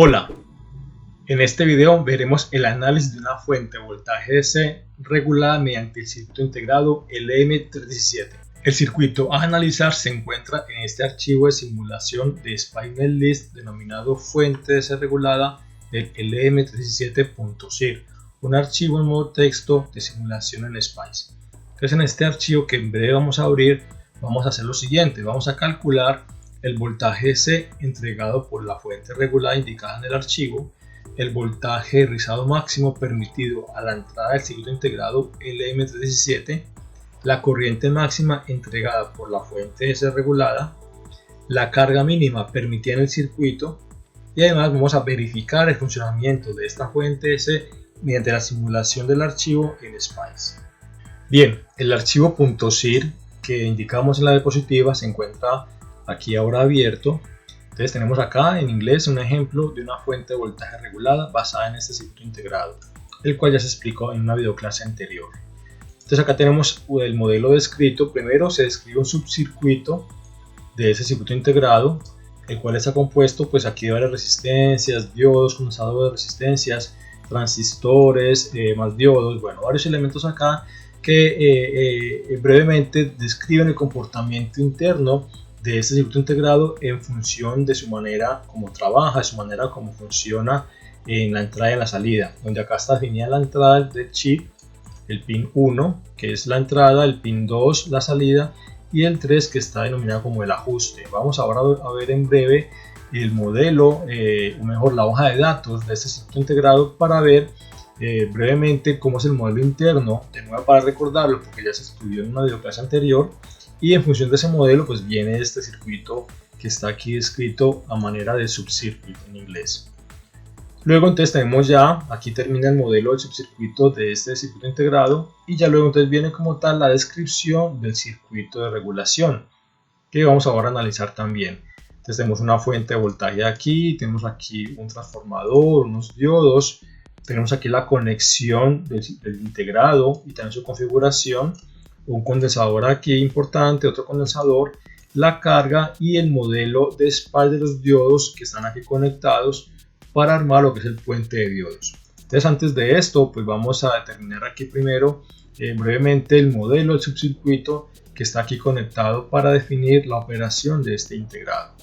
Hola, en este video veremos el análisis de una fuente de voltaje DC regulada mediante el circuito integrado LM317. El circuito a analizar se encuentra en este archivo de simulación de SPICE Netlist denominado fuente DC regulada del LM317.zir, un archivo en modo texto de simulación en SPICE. Entonces, en este archivo que en breve vamos a abrir, vamos a hacer lo siguiente: vamos a calcular el voltaje DC entregado por la fuente regulada indicada en el archivo, el voltaje rizado máximo permitido a la entrada del circuito integrado LM317, la corriente máxima entregada por la fuente DC regulada, la carga mínima permitida en el circuito, y además vamos a verificar el funcionamiento de esta fuente DC mediante la simulación del archivo en SPICE. Bien, el archivo .zir que indicamos en la diapositiva se encuentra aquí ahora abierto. Entonces tenemos acá en inglés un ejemplo de una fuente de voltaje regulada basada en este circuito integrado, el cual ya se explicó en una videoclase anterior. Entonces acá tenemos el modelo descrito. Primero se describe un subcircuito de ese circuito integrado, el cual está compuesto pues aquí de varias resistencias, diodos, condensadores de resistencias, transistores, más diodos, bueno, varios elementos acá que brevemente describen el comportamiento interno de este circuito integrado en función de su manera como trabaja, de su manera como funciona en la entrada y en la salida, donde acá está definida la entrada del chip, el pin 1 que es la entrada, el pin 2 la salida y el 3 que está denominado como el ajuste. Vamos ahora a ver en breve el modelo, o mejor la hoja de datos de este circuito integrado para ver brevemente cómo es el modelo interno, de nuevo para recordarlo porque ya se estudió en una videoclase anterior. Y en función de ese modelo pues viene este circuito que está aquí descrito a manera de subcircuit en inglés. Luego entonces tenemos ya, aquí termina el modelo del subcircuito de este circuito integrado, y ya luego entonces viene como tal la descripción del circuito de regulación, que vamos ahora a analizar también. Entonces tenemos una fuente de voltaje aquí, tenemos aquí un transformador, unos diodos, tenemos aquí la conexión del integrado y también su configuración, un condensador aquí importante, otro condensador, la carga y el modelo de SPICE de los diodos que están aquí conectados para armar lo que es el puente de diodos. Entonces, antes de esto pues vamos a determinar aquí primero brevemente el modelo del subcircuito que está aquí conectado para definir la operación de este integrado.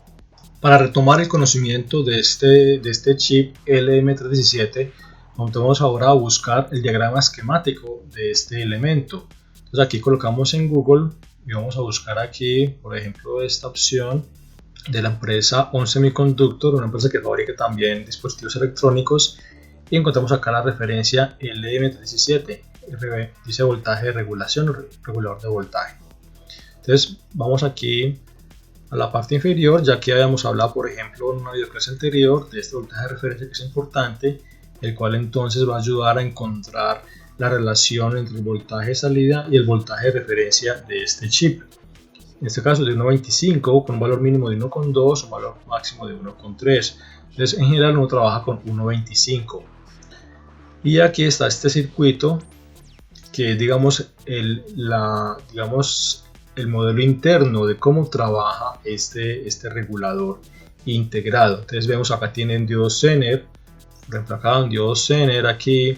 Para retomar el conocimiento de este chip LM317, vamos ahora a buscar el diagrama esquemático de este elemento. Entonces aquí colocamos en Google y vamos a buscar aquí, por ejemplo, esta opción de la empresa ON Semiconductor, una empresa que fabrica también dispositivos electrónicos, y encontramos acá la referencia LM317, dice voltaje de regulación, regulador de voltaje. Entonces vamos aquí a la parte inferior, ya que habíamos hablado, por ejemplo, en una videoclase anterior de este voltaje de referencia que es importante, el cual entonces va a ayudar a encontrar la relación entre el voltaje de salida y el voltaje de referencia de este chip. En este caso de 1.25 con un valor mínimo de 1.2, un valor máximo de 1.3. Entonces en general uno trabaja con 1.25. Y aquí está este circuito que es digamos el modelo interno de cómo trabaja este regulador integrado. Entonces vemos acá tienen diodos Zener, reemplazado en diodos Zener aquí,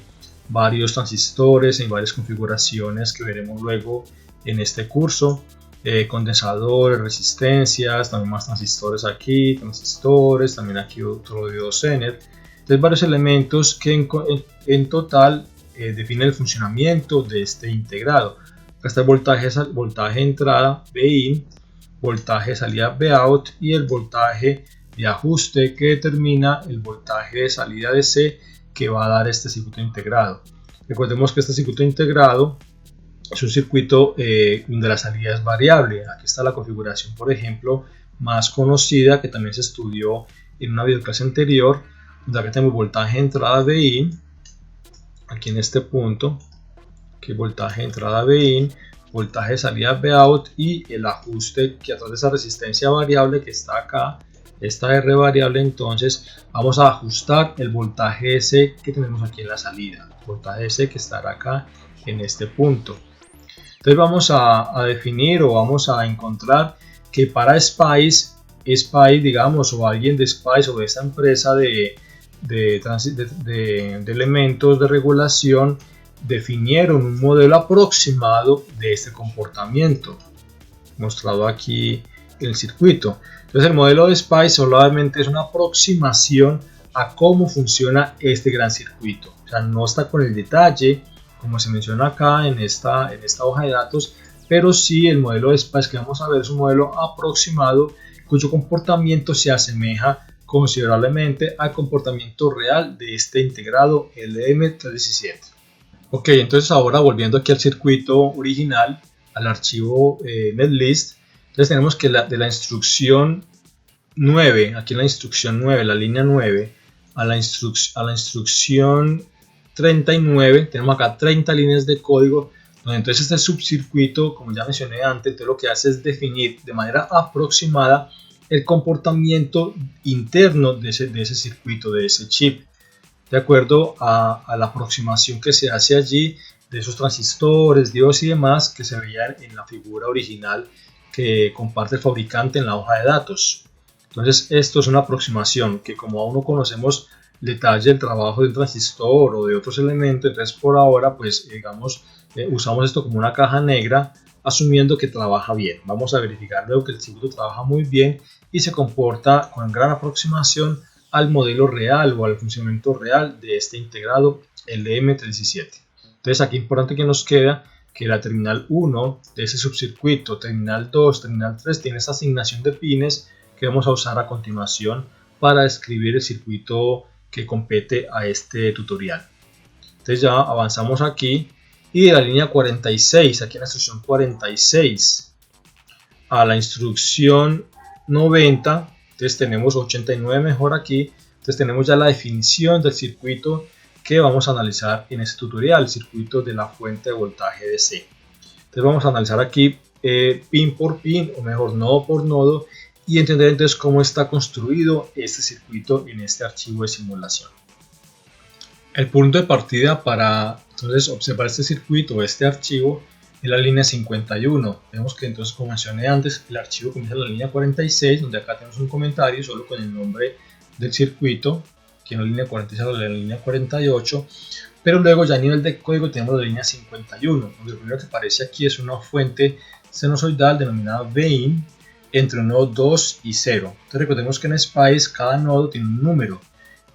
varios transistores en varias configuraciones que veremos luego en este curso, condensadores, resistencias, también más transistores aquí, también aquí otro diodo Zener. Entonces varios elementos que en total definen el funcionamiento de este integrado. Acá está el voltaje entrada Vin, voltaje salida Vout y el voltaje de ajuste que determina el voltaje de salida DC que va a dar este circuito integrado. Recordemos que este circuito integrado es un circuito donde la salida es variable. Aquí está la configuración, por ejemplo, más conocida que también se estudió en una videoclase anterior, donde acá tenemos voltaje entrada Vin, aquí en este punto, que voltaje entrada Vin, voltaje de salida Vout y el ajuste que a través de esa resistencia variable que está acá, esta R variable, entonces vamos a ajustar el voltaje S que tenemos aquí en la salida, voltaje S que estará acá en este punto. Entonces vamos a definir o vamos a encontrar que para SPICE, digamos, o alguien de SPICE o de esta empresa de de elementos de regulación definieron un modelo aproximado de este comportamiento, mostrado aquí en el circuito. Entonces el modelo de SPICE solamente es una aproximación a cómo funciona este gran circuito. O sea, no está con el detalle como se menciona acá en esta hoja de datos, pero sí el modelo de SPICE que vamos a ver es un modelo aproximado cuyo comportamiento se asemeja considerablemente al comportamiento real de este integrado LM317. Ok, entonces ahora volviendo aquí al circuito original, al archivo netlist, entonces tenemos que de la instrucción 9, aquí en la instrucción 9, la línea 9, a la instrucción 39, tenemos acá 30 líneas de código, donde entonces este subcircuito, como ya mencioné antes, entonces lo que hace es definir de manera aproximada el comportamiento interno de ese circuito, de ese chip, de acuerdo a la aproximación que se hace allí de esos transistores, diodos y demás que se veían en la figura original que comparte el fabricante en la hoja de datos. Entonces esto es una aproximación que, como aún no conocemos el detalle del trabajo de un transistor o de otros elementos, entonces por ahora pues digamos usamos esto como una caja negra, asumiendo que trabaja bien. Vamos a verificar luego que el circuito trabaja muy bien y se comporta con gran aproximación al modelo real o al funcionamiento real de este integrado LM317. Entonces aquí importante que nos queda que la terminal 1 de ese subcircuito, terminal 2, terminal 3 tiene esa asignación de pines que vamos a usar a continuación para describir el circuito que compete a este tutorial. Entonces ya avanzamos aquí y de la línea 46, aquí en la instrucción 46 a la instrucción 90, entonces tenemos 89 mejor aquí, entonces tenemos ya la definición del circuito que vamos a analizar en este tutorial, el circuito de la fuente de voltaje DC. Entonces vamos a analizar aquí pin por pin, o mejor nodo por nodo, y entender entonces cómo está construido este circuito en este archivo de simulación. El punto de partida para entonces observar este circuito o este archivo es la línea 51. Vemos que entonces, como mencioné antes, el archivo comienza en la línea 46, donde acá tenemos un comentario solo con el nombre del circuito, aquí en la línea 46 o la línea 48, pero luego ya a nivel de código tenemos la línea 51, donde lo primero que aparece aquí es una fuente sinusoidal denominada Vin entre el nodo 2 y 0. Entonces recordemos que en SPICE cada nodo tiene un número,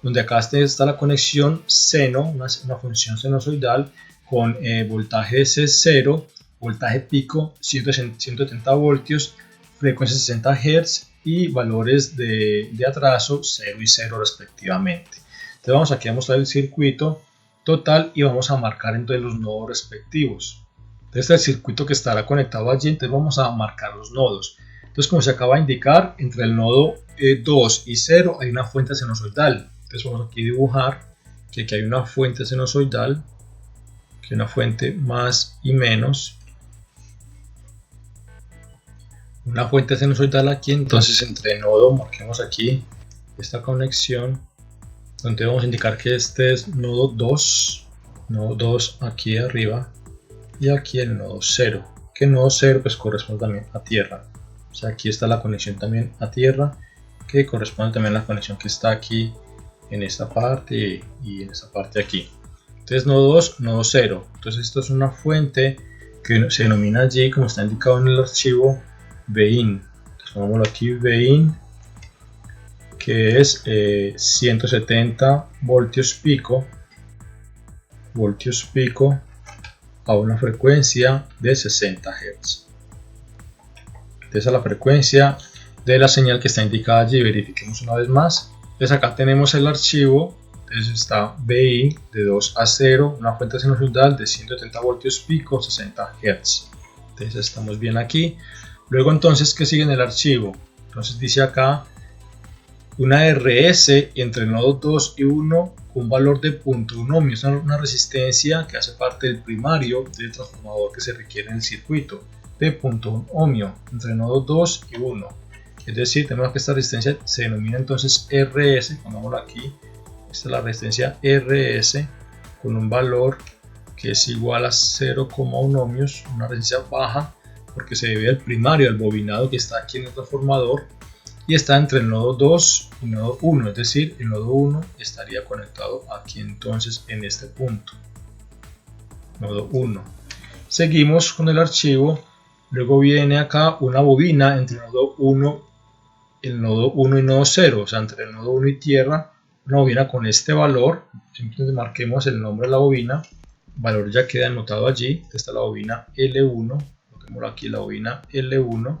donde acá está la conexión seno, una función sinusoidal con voltaje C0, voltaje pico 170 voltios, frecuencia 60 Hz y valores de atraso 0 y 0 respectivamente. Entonces vamos aquí a mostrar el circuito total y vamos a marcar entonces los nodos respectivos. Entonces este es el circuito que estará conectado allí, entonces vamos a marcar los nodos. Entonces, como se acaba de indicar, entre el nodo 2 y 0 hay una fuente sinusoidal. Entonces vamos aquí a dibujar que aquí hay una fuente sinusoidal, que hay una fuente más y menos, una fuente sinusoidal aquí. Entonces entre nodo marquemos aquí esta conexión, donde vamos a indicar que este es nodo 2 aquí arriba, y aquí el nodo 0, que el nodo 0 pues corresponde también a tierra. O sea, aquí está la conexión también a tierra, que corresponde también a la conexión que está aquí en esta parte y en esta parte aquí. Entonces nodo 2, nodo 0. Entonces esto es una fuente que se denomina allí, como está indicado en el archivo, Vin. Entonces pongámoslo aquí, Vin, que es 170 voltios pico a una frecuencia de 60 Hz. Entonces a la frecuencia de la señal que está indicada allí, verifiquemos una vez más. Entonces acá tenemos el archivo, entonces está Vin de 2 a 0, una fuente sinusoidal de 170 voltios pico, 60 Hz. Entonces estamos bien aquí. Luego entonces, ¿qué sigue en el archivo? Entonces dice acá una RS entre el nodo 2 y 1 con un valor de 0.1 ohmio, es una resistencia que hace parte del primario del transformador que se requiere en el circuito, de 0.1 ohmio entre el nodo 2 y 1. Es decir, tenemos que esta resistencia se denomina entonces RS, pongámoslo aquí, esta es la resistencia RS con un valor que es igual a 0,1 ohmios, una resistencia baja porque se debe al primario, al bobinado que está aquí en el transformador. y está entre el nodo 2 y nodo 1, es decir, el nodo 1 estaría conectado aquí entonces en este punto, nodo 1. Seguimos con el archivo, luego viene acá una bobina entre el nodo 1 y nodo 0, o sea, entre el nodo 1 y tierra, una bobina con este valor, simplemente marquemos el nombre de la bobina, el valor ya queda anotado allí, esta es la bobina L1, coloquémoslo aquí, la bobina L1,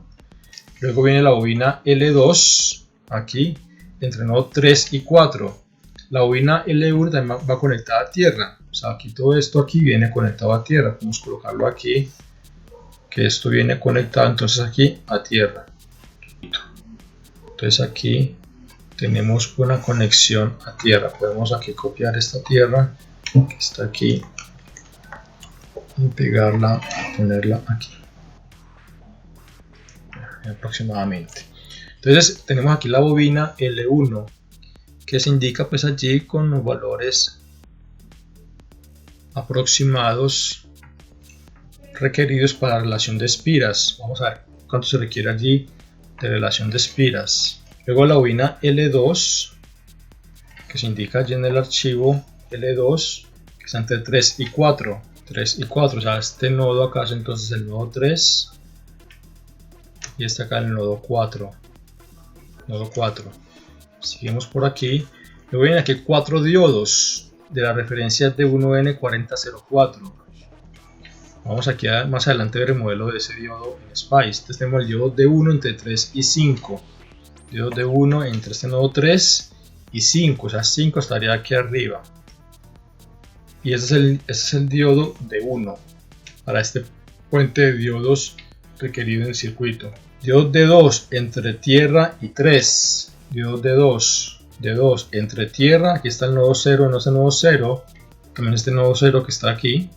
luego viene la bobina L2, aquí, entre el nodo 3 y 4, la bobina L1 también va conectada a tierra, o sea, aquí todo esto aquí viene conectado a tierra, podemos colocarlo aquí, que esto viene conectado entonces aquí a tierra. Entonces aquí tenemos una conexión a tierra, podemos aquí copiar esta tierra que está aquí y pegarla, ponerla aquí aproximadamente. Entonces tenemos aquí la bobina L1 que se indica pues allí con los valores aproximados requeridos para la relación de espiras. Vamos a ver cuánto se requiere allí de relación de espiras. Luego la bobina L2 que se indica allí en el archivo L2 que está entre 3 y 4, o sea, este nodo acá es entonces el nodo 3 y este acá el nodo 4. Seguimos por aquí. Luego vienen aquí 4 diodos de la referencia D1N4004. Vamos aquí más adelante a ver el modelo de ese diodo en SPICE. Entonces tenemos el diodo D1 entre 3 y 5. Diodo D1 entre este nodo 3 y 5, o sea 5 estaría aquí arriba. Y ese es el diodo D1 para este puente de diodos requerido en el circuito. Diodo D2 entre tierra y 3. Diodo D2 entre tierra, aquí está el nodo 0, no es el nodo 0, también este nodo 0 que está aquí.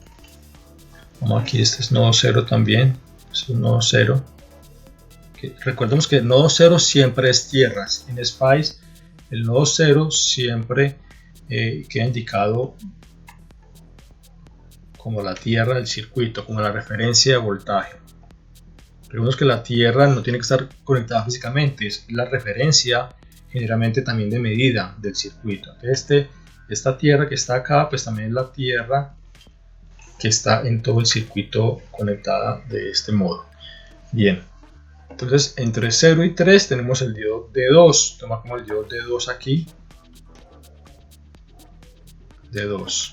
Vamos aquí, este es nodo 0 también, es un nodo 0. Recordemos que el nodo 0 siempre es tierras. En SPICE el nodo 0 siempre queda indicado como la tierra del circuito, como la referencia de voltaje. Recordemos que la tierra no tiene que estar conectada físicamente, es la referencia generalmente también de medida del circuito. Entonces esta tierra que está acá pues también es la tierra que está en todo el circuito conectada de este modo. Bien, entonces entre 0 y 3 tenemos el diodo D2, toma como el diodo D2 aquí, D2.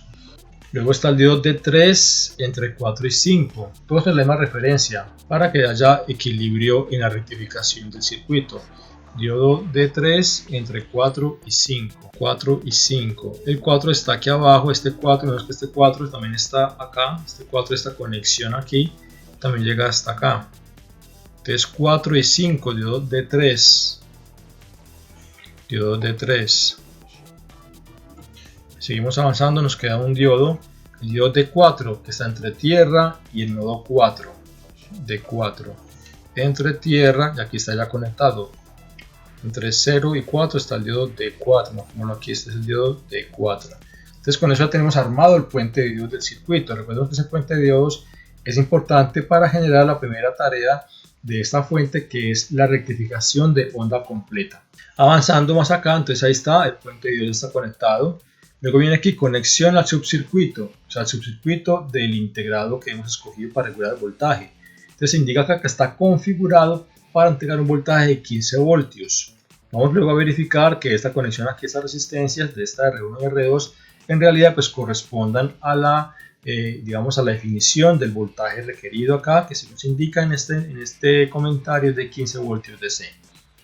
Luego está el diodo D3 entre 4 y 5, todos es la misma referencia para que haya equilibrio en la rectificación del circuito. Diodo D3 entre 4 y 5, 4 y 5, el 4 está aquí abajo, este 4, no es que este 4 también está acá, este 4, esta conexión aquí, también llega hasta acá. Entonces 4 y 5, diodo D3, diodo D3. Seguimos avanzando, nos queda un diodo, el diodo D4 que está entre tierra y el nodo 4, D4, entre tierra y aquí está ya conectado. Entre 0 y 4 está el diodo D4, como aquí este es el diodo D4. Entonces con eso ya tenemos armado el puente de diodos del circuito. Recuerden que ese puente de diodos es importante para generar la primera tarea de esta fuente, que es la rectificación de onda completa. Avanzando más acá, entonces ahí está, el puente de diodos está conectado. Luego viene aquí conexión al subcircuito, o sea, el subcircuito del integrado que hemos escogido para regular el voltaje. Entonces indica acá que está configurado para entregar un voltaje de 15 voltios. Vamos luego a verificar que esta conexión aquí, estas resistencias de esta R1 y R2, en realidad pues correspondan a la, digamos, a la definición del voltaje requerido acá, que se nos indica en este comentario de 15 voltios DC.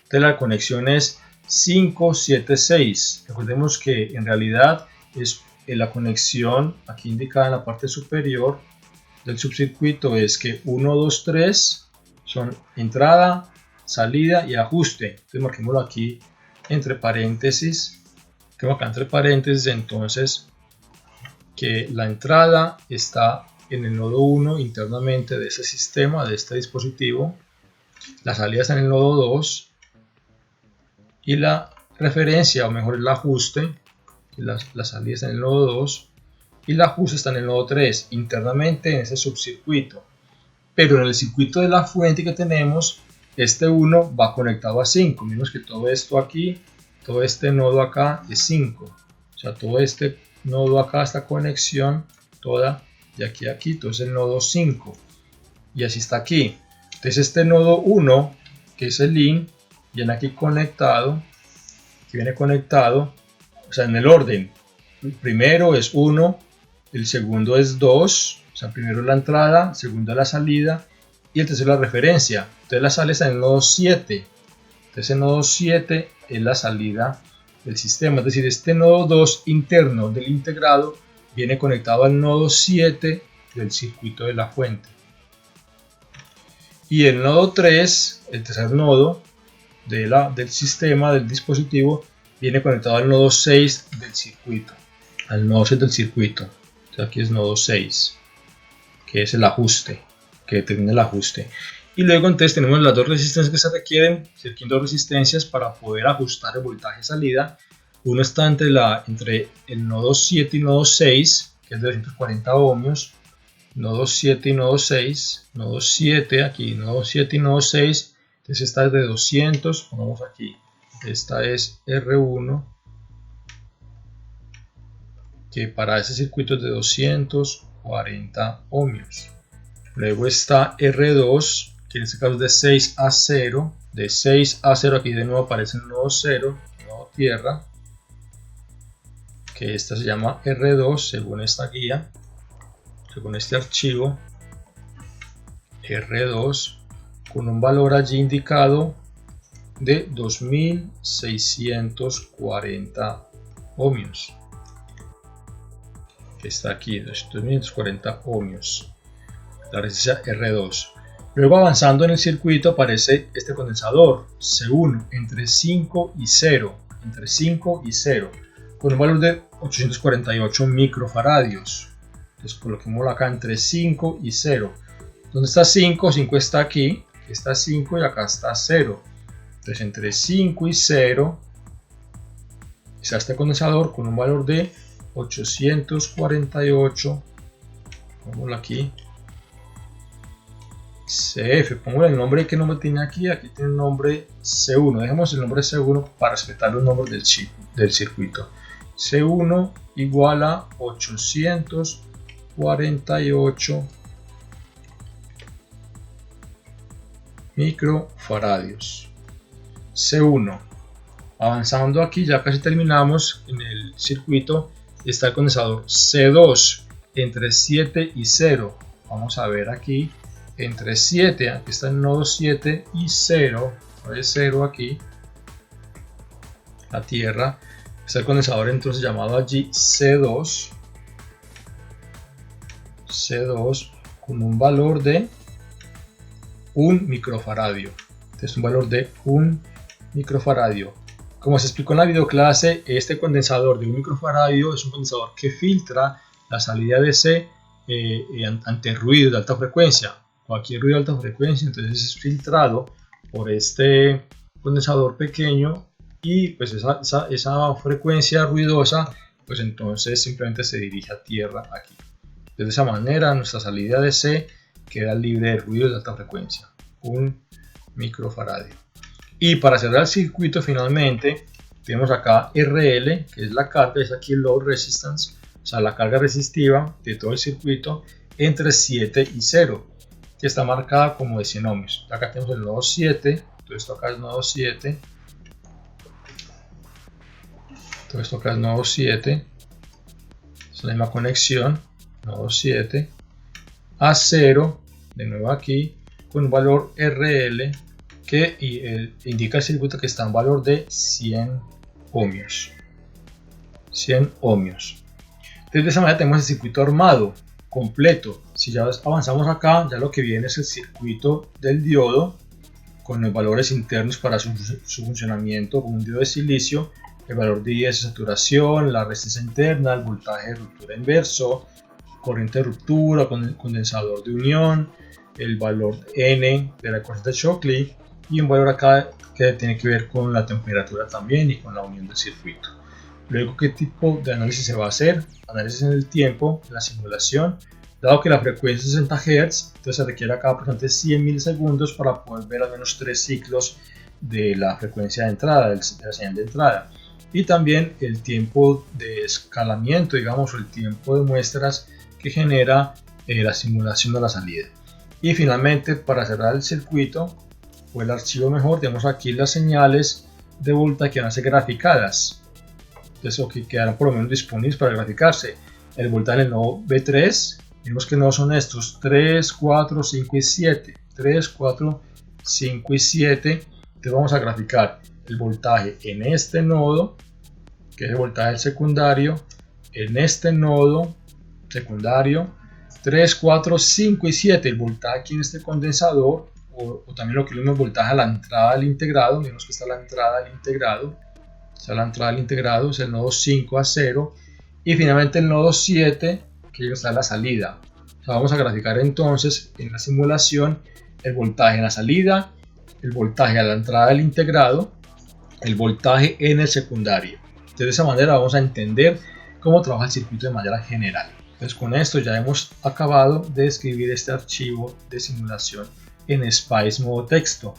Entonces la conexión es 576. Recordemos que en realidad es la conexión aquí indicada en la parte superior del subcircuito es que 1, 2, 3 son entrada, salida y ajuste. Entonces marquémoslo aquí entre paréntesis. Tengo acá entre paréntesis entonces que la entrada está en el nodo 1 internamente de ese sistema, de este dispositivo. La salida está en el nodo 2. Y la referencia, o mejor el ajuste, la salida está en el nodo 2 y el ajuste está en el nodo 3, internamente en ese subcircuito. Pero en el circuito de la fuente que tenemos, este 1 va conectado a 5, menos que todo esto aquí, todo este nodo acá es 5, o sea, todo este nodo acá, esta conexión toda de aquí a aquí, entonces el nodo 5, y así está aquí. Entonces este nodo 1, que es el link, viene aquí conectado, o sea, en el orden. El primero es 1, el segundo es 2, o sea, primero la entrada, segundo la salida, y el tercero la referencia. Entonces la salida está en el nodo 7. Entonces el nodo 7 es la salida del sistema. Es decir, este nodo 2 interno del integrado viene conectado al nodo 7 del circuito de la fuente. Y el nodo 3, el tercer nodo del sistema, del dispositivo, viene conectado al nodo 6 del circuito. Al nodo 6 del circuito. Entonces aquí es nodo 6, que es el ajuste, que determina el ajuste. Y luego entonces tenemos las dos resistencias que se requieren, se requieren dos resistencias para poder ajustar el voltaje salida. Uno está entre el nodo 7 y nodo 6, que es de 240 ohmios, nodo 7 y nodo 6, nodo 7 aquí, nodo 7 y nodo 6, entonces esta es de 200, pongamos aquí, esta es R1, que para ese circuito es de 240 ohmios. Luego está R2, que en este caso es de 6 a 0, de 6 a 0 aquí de nuevo aparece el nodo 0, nodo tierra, que esta se llama R2 según esta guía, según este archivo, R2 con un valor allí indicado de 2640 ohmios, que está aquí, 2640 ohmios, la resistencia R2. Luego avanzando en el circuito aparece este condensador C1 entre 5 y 0, con un valor de 848 microfaradios. Entonces coloquémoslo acá entre 5 y 0. ¿Dónde está 5? 5 está aquí está 5 y acá está 0. Entonces entre 5 y 0 está este condensador con un valor de 848, pongámoslo aquí, CF, pongo el nombre que no me tiene aquí tiene el nombre C1, dejemos el nombre C1 para respetar los nombres del circuito. C1 igual a 848 microfaradios. C1. Avanzando aquí, ya casi terminamos en el circuito, está el condensador C2 entre 7 y 0. Vamos a ver aquí, entre 7, aquí está el nodo 7 y 0, es 0 aquí, la tierra, está el condensador entonces llamado allí C2, con un valor de 1 microfaradio. Este es un valor de 1 microfaradio. Como se explicó en la videoclase, este condensador de 1 microfaradio es un condensador que filtra la salida DC ante ruido de alta frecuencia. Cualquier ruido de alta frecuencia entonces es filtrado por este condensador pequeño y pues esa frecuencia ruidosa pues entonces simplemente se dirige a tierra aquí. De esa manera nuestra salida DC queda libre de ruidos de alta frecuencia, 1 microfaradio. Y para cerrar el circuito finalmente tenemos acá RL, que es la carga, es aquí el load resistance, o sea la carga resistiva de todo el circuito entre 7 y 0, que está marcada como de 100 ohmios. Acá tenemos el nodo 7, todo esto acá es nodo 7, todo esto acá es nodo 7, es la misma conexión, nodo 7, a 0, de nuevo aquí, con un valor RL que indica el circuito que está en valor de 100 ohmios. 100 ohmios. Entonces de esa manera tenemos el circuito armado completo. Si ya avanzamos acá, ya lo que viene es el circuito del diodo con los valores internos para su funcionamiento con un diodo de silicio, el valor de IS de saturación, la resistencia interna, el voltaje de ruptura inverso, corriente de ruptura, condensador de unión, el valor N de la corriente de Shockley y un valor acá que tiene que ver con la temperatura también y con la unión del circuito. Luego, ¿qué tipo de análisis se va a hacer? Análisis en el tiempo, la simulación, Dado que la frecuencia es 60 Hz, entonces se requiere acá aproximadamente 100 milisegundos para poder ver al menos 3 ciclos de la frecuencia de entrada, de la señal de entrada. Y también el tiempo de escalamiento, digamos, o el tiempo de muestras que genera la simulación de la salida. Y finalmente, para cerrar el circuito o el archivo mejor, tenemos aquí las señales de voltaje que van a ser graficadas. Entonces, que quedarán por lo menos disponibles para graficarse. El voltaje en el nodo B3, vemos que no son estos 3, 4, 5 y 7. 3, 4, 5 y 7. Entonces vamos a graficar el voltaje en este nodo, que es el voltaje secundario, en este nodo secundario, 3, 4, 5 y 7, el voltaje aquí en este condensador, o también lo que es el voltaje a la entrada del integrado. Vemos que está la entrada del integrado, es el nodo 5 a 0, y finalmente el nodo 7, que está en la salida. O sea, vamos a graficar entonces en la simulación el voltaje en la salida, el voltaje a la entrada del integrado, el voltaje en el secundario. De esa manera vamos a entender cómo trabaja el circuito de manera general. Entonces, con esto ya hemos acabado de escribir este archivo de simulación en SPICE modo texto.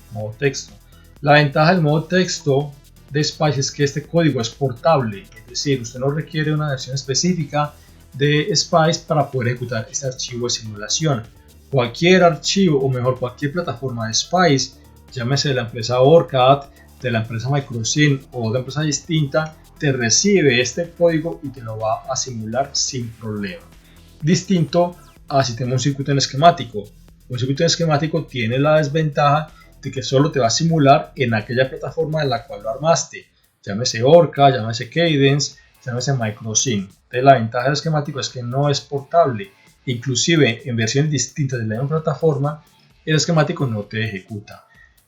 La ventaja del modo texto de SPICE es que este código es portable, es decir, usted no requiere una versión específica de SPICE para poder ejecutar este archivo de simulación. Cualquier archivo, o mejor, cualquier plataforma de SPICE, llámese de la empresa OrCAD, de la empresa Microsyn o de una empresa distinta, te recibe este código y te lo va a simular sin problema. Distinto a si tenemos un circuito en esquemático. Un circuito en esquemático tiene la desventaja de que solo te va a simular en aquella plataforma en la cual lo armaste. Llámese OrCAD, llámese Cadence, llámese Microsyn. Entonces la ventaja del esquemático es que no es portable. Inclusive en versiones distintas de la misma plataforma, el esquemático no te ejecuta.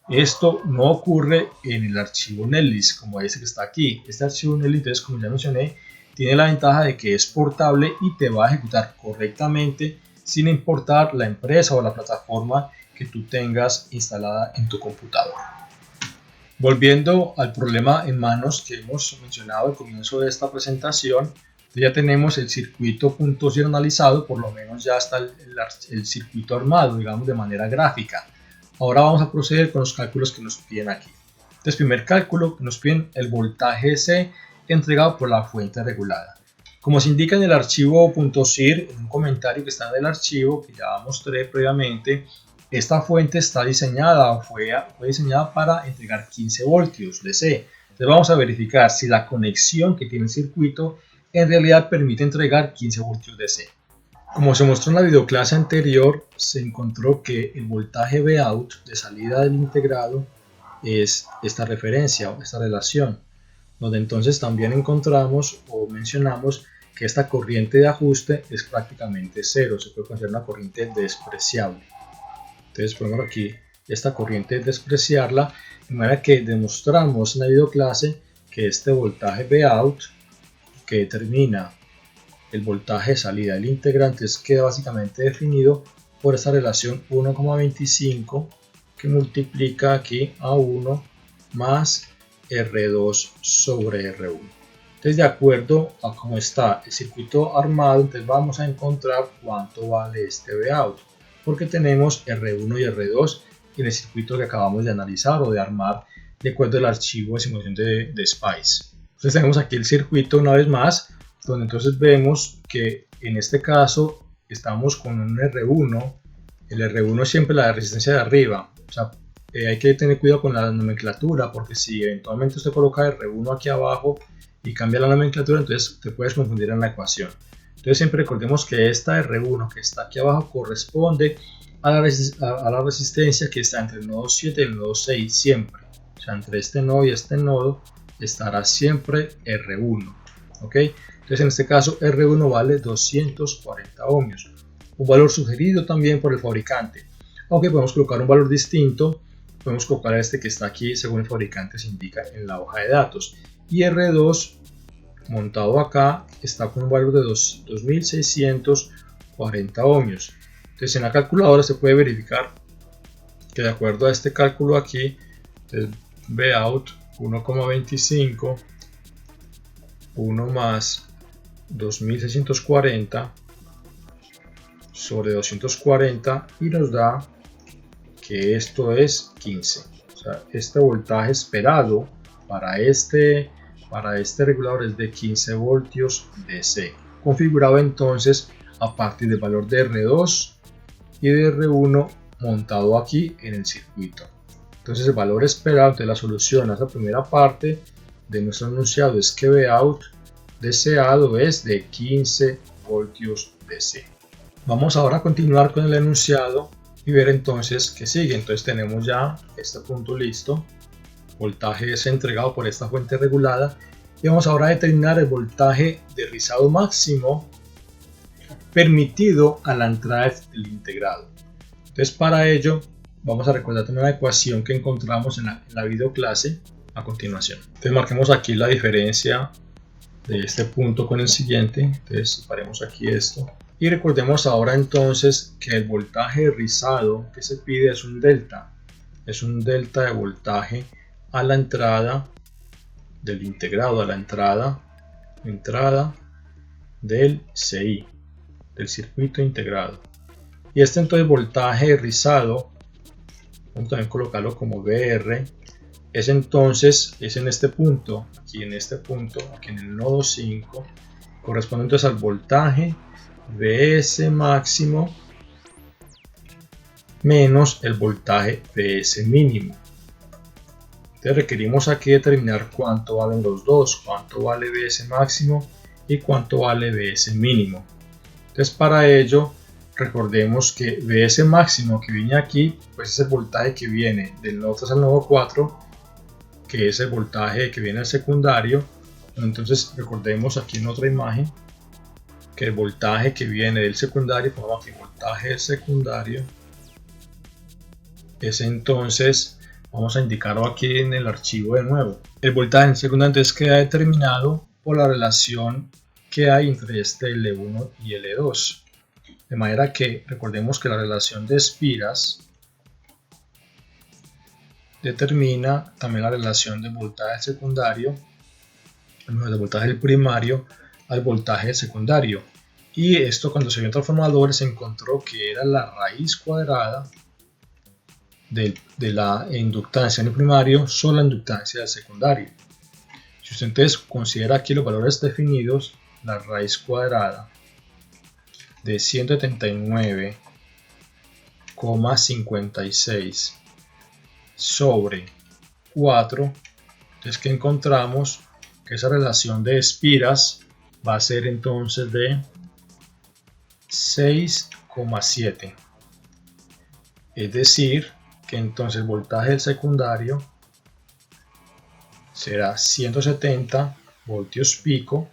Esto no ocurre en el archivo Netlist, como este que está aquí. Este archivo Netlist, entonces, como ya mencioné, tiene la ventaja de que es portable y te va a ejecutar correctamente sin importar la empresa o la plataforma que tú tengas instalada en tu computador. Volviendo al problema en manos que hemos mencionado al comienzo de esta presentación, ya tenemos el circuito .0 analizado, por lo menos ya está el circuito armado, digamos, de manera gráfica. Ahora vamos a proceder con los cálculos que nos piden aquí. Entonces, primer cálculo, que nos piden el voltaje C entregado por la fuente regulada. Como se indica en el archivo .cir, en un comentario que está en el archivo, que ya mostré previamente, esta fuente está diseñada o fue diseñada para entregar 15 voltios de C. Entonces vamos a verificar si la conexión que tiene el circuito en realidad permite entregar 15 voltios de C. Como se mostró en la videoclase anterior, se encontró que el voltaje Vout de salida del integrado es esta referencia o esta relación, donde entonces también encontramos o mencionamos que esta corriente de ajuste es prácticamente cero, se puede considerar una corriente despreciable. Entonces ponemos aquí esta corriente despreciarla, de manera que demostramos en la videoclase que este voltaje Vout, que determina el voltaje de salida del integrante, queda básicamente definido por esta relación 1,25 que multiplica aquí a 1 más R2 sobre R1. Entonces, de acuerdo a cómo está el circuito armado, entonces vamos a encontrar cuánto vale este Vout, porque tenemos R1 y R2 en el circuito que acabamos de analizar o de armar de acuerdo al archivo de simulación de SPICE. Entonces tenemos aquí el circuito una vez más, donde entonces vemos que en este caso estamos con un R1. El R1 es siempre la resistencia de arriba, o sea, hay que tener cuidado con la nomenclatura, porque si eventualmente usted coloca R1 aquí abajo y cambia la nomenclatura, entonces te puedes confundir en la ecuación. Entonces siempre recordemos que esta R1 que está aquí abajo corresponde a la resistencia que está entre el nodo 7 y el nodo 6 siempre. O sea, entre este nodo y este nodo estará siempre R1. ¿Ok? Entonces en este caso R1 vale 240 ohmios. Un valor sugerido también por el fabricante. Aunque podemos colocar un valor distinto, podemos colocar este que está aquí según el fabricante se indica en la hoja de datos. Y R2 montado acá está con un valor de 2640 ohmios. Entonces en la calculadora se puede verificar que de acuerdo a este cálculo aquí, Vout 1,25, 1 más 2640 sobre 240 y nos da que esto es 15. O sea, este voltaje esperado para este regulador es de 15 voltios DC, configurado entonces a partir del valor de R2 y de R1 montado aquí en el circuito. Entonces el valor esperado de la solución a esa primera parte de nuestro enunciado es que Vout deseado es de 15 voltios DC. Vamos ahora a continuar con el enunciado y ver entonces qué sigue. Entonces tenemos ya este punto listo, voltaje es entregado por esta fuente regulada, y vamos ahora a determinar el voltaje de rizado máximo permitido a la entrada del integrado. Entonces para ello vamos a recordar también la ecuación que encontramos en la videoclase a continuación. Entonces marquemos aquí la diferencia de este punto con el siguiente. Entonces separemos aquí esto y recordemos ahora entonces que el voltaje de rizado que se pide es un delta de voltaje a la entrada del integrado, a la entrada del CI, del circuito integrado. Y este entonces voltaje de rizado, vamos también colocarlo como VR, es entonces, es en este punto, aquí en el nodo 5, corresponde entonces al voltaje Vs máximo menos el voltaje Vs mínimo. Entonces requerimos aquí determinar cuánto valen los dos, cuánto vale Vs máximo y cuánto vale Vs mínimo. Entonces para ello recordemos que Vs máximo que viene aquí, pues es el voltaje que viene del nodo 3 al nodo 4, que es el voltaje que viene al secundario. Entonces recordemos aquí en otra imagen que el voltaje que viene del secundario, pongamos aquí voltaje del secundario, es entonces, vamos a indicarlo aquí en el archivo de nuevo, el voltaje del secundario entonces queda determinado por la relación que hay entre este L1 y L2, de manera que recordemos que la relación de espiras determina también la relación del voltaje secundario, del voltaje del primario al voltaje secundario, y esto cuando se vio en transformadores se encontró que era la raíz cuadrada de la inductancia en el primario sobre la inductancia del secundario. Si usted entonces considera aquí los valores definidos, la raíz cuadrada de 179,56 sobre 4, entonces que encontramos que esa relación de espiras va a ser entonces de 6,7, es decir que entonces el voltaje del secundario será 170 voltios pico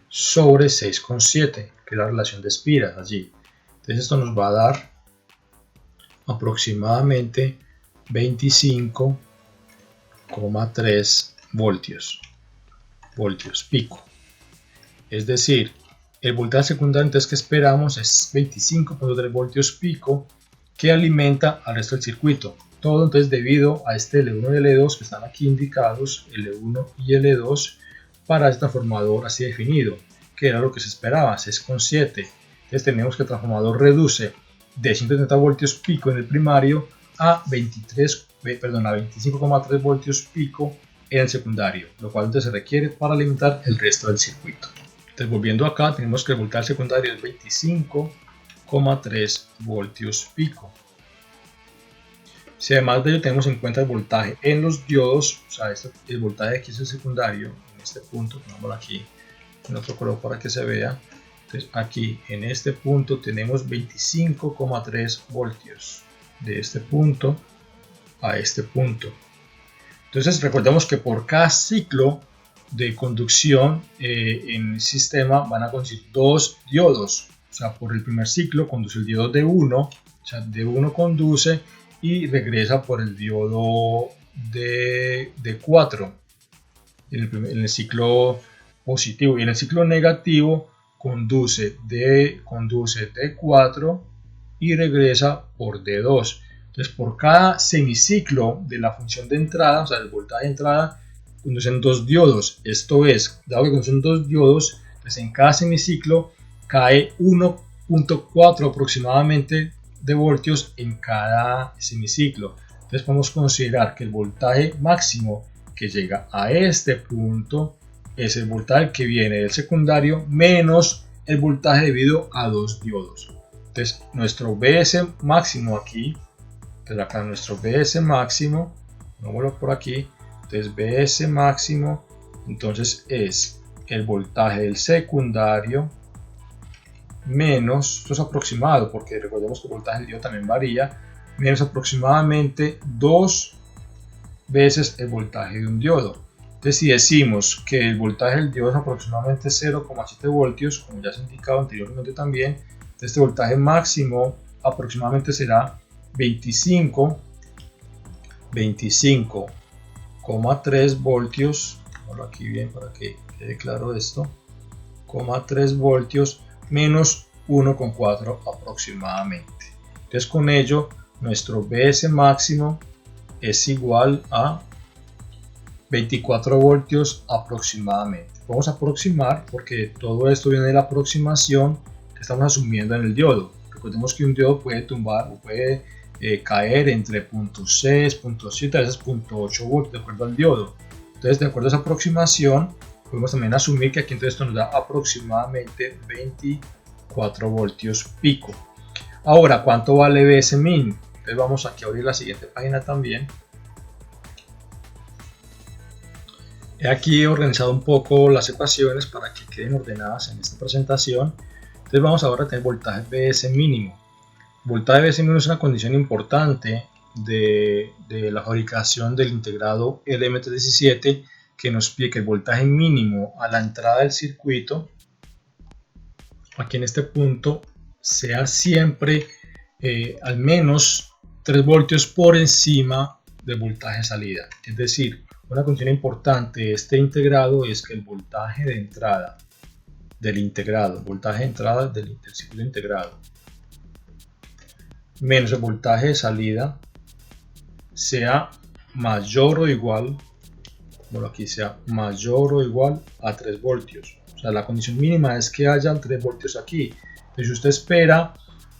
sobre 6,7, que es la relación de espiras allí. Entonces esto nos va a dar aproximadamente 25,3 voltios pico. Es decir, el voltaje secundario entonces que esperamos es 25,3 voltios pico que alimenta al resto del circuito. Todo entonces debido a este L1 y L2 que están aquí indicados, L1 y L2, para este transformador así definido, que era lo que se esperaba, 6,7. Entonces tenemos que el transformador reduce de 130 voltios pico en el primario a 25,3 voltios pico en el secundario, lo cual entonces se requiere para alimentar el resto del circuito. Entonces volviendo acá, tenemos que el voltaje secundario es 25,3 voltios pico. Si además de ello tenemos en cuenta el voltaje en los diodos, o sea, el voltaje aquí es el secundario, en este punto, pongámoslo aquí en otro color para que se vea. Entonces aquí en este punto tenemos 25,3 voltios de este punto a este punto. Entonces recordemos que por cada ciclo de conducción en el sistema van a conducir dos diodos. O sea, por el primer ciclo conduce el diodo D1, o sea, D1 conduce y regresa por el diodo D4 en el ciclo positivo, y en el ciclo negativo conduce D4 y regresa por D2. Entonces por cada semiciclo de la función de entrada, o sea el voltaje de entrada, conducen dos diodos. Esto es, dado que conducen dos diodos, entonces en cada semiciclo cae uno 0.4 aproximadamente de voltios en cada semiciclo. Entonces podemos considerar que el voltaje máximo que llega a este punto es el voltaje que viene del secundario menos el voltaje debido a dos diodos. Entonces nuestro BS máximo aquí, entonces acá nuestro BS máximo, pongámoslo por aquí, entonces BS máximo entonces es el voltaje del secundario menos, esto es aproximado porque recordemos que el voltaje del diodo también varía, menos aproximadamente 2 veces el voltaje de un diodo. Entonces si decimos que el voltaje del diodo es aproximadamente 0,7 voltios, como ya se ha indicado anteriormente también, este voltaje máximo aproximadamente será 25,3 voltios, pongo aquí bien para que quede claro esto, 0,3 voltios menos 1,4 aproximadamente. Entonces con ello nuestro BS máximo es igual a 24 voltios aproximadamente. Vamos a aproximar porque todo esto viene de la aproximación que estamos asumiendo en el diodo. Recordemos que un diodo puede tumbar o puede caer entre 0.6, 0.7, a veces 0.8 voltios de acuerdo al diodo. Entonces de acuerdo a esa aproximación podemos también asumir que aquí entonces esto nos da aproximadamente 24 voltios pico. Ahora, ¿cuánto vale BS min? Entonces vamos aquí a abrir la siguiente página también. He aquí organizado un poco las ecuaciones para que queden ordenadas en esta presentación. Entonces vamos ahora a tener voltaje BS mínimo. Voltaje BS mínimo es una condición importante de la fabricación del integrado LM317 que nos pide que el voltaje mínimo a la entrada del circuito, aquí en este punto, sea siempre al menos 3 voltios por encima del voltaje salida. Es decir, una condición importante de este integrado es que el voltaje de entrada del integrado, del circuito integrado, menos el voltaje de salida sea mayor o igual, bueno, aquí sea mayor o igual a 3 voltios. O sea, la condición mínima es que hayan 3 voltios aquí. Entonces, si usted espera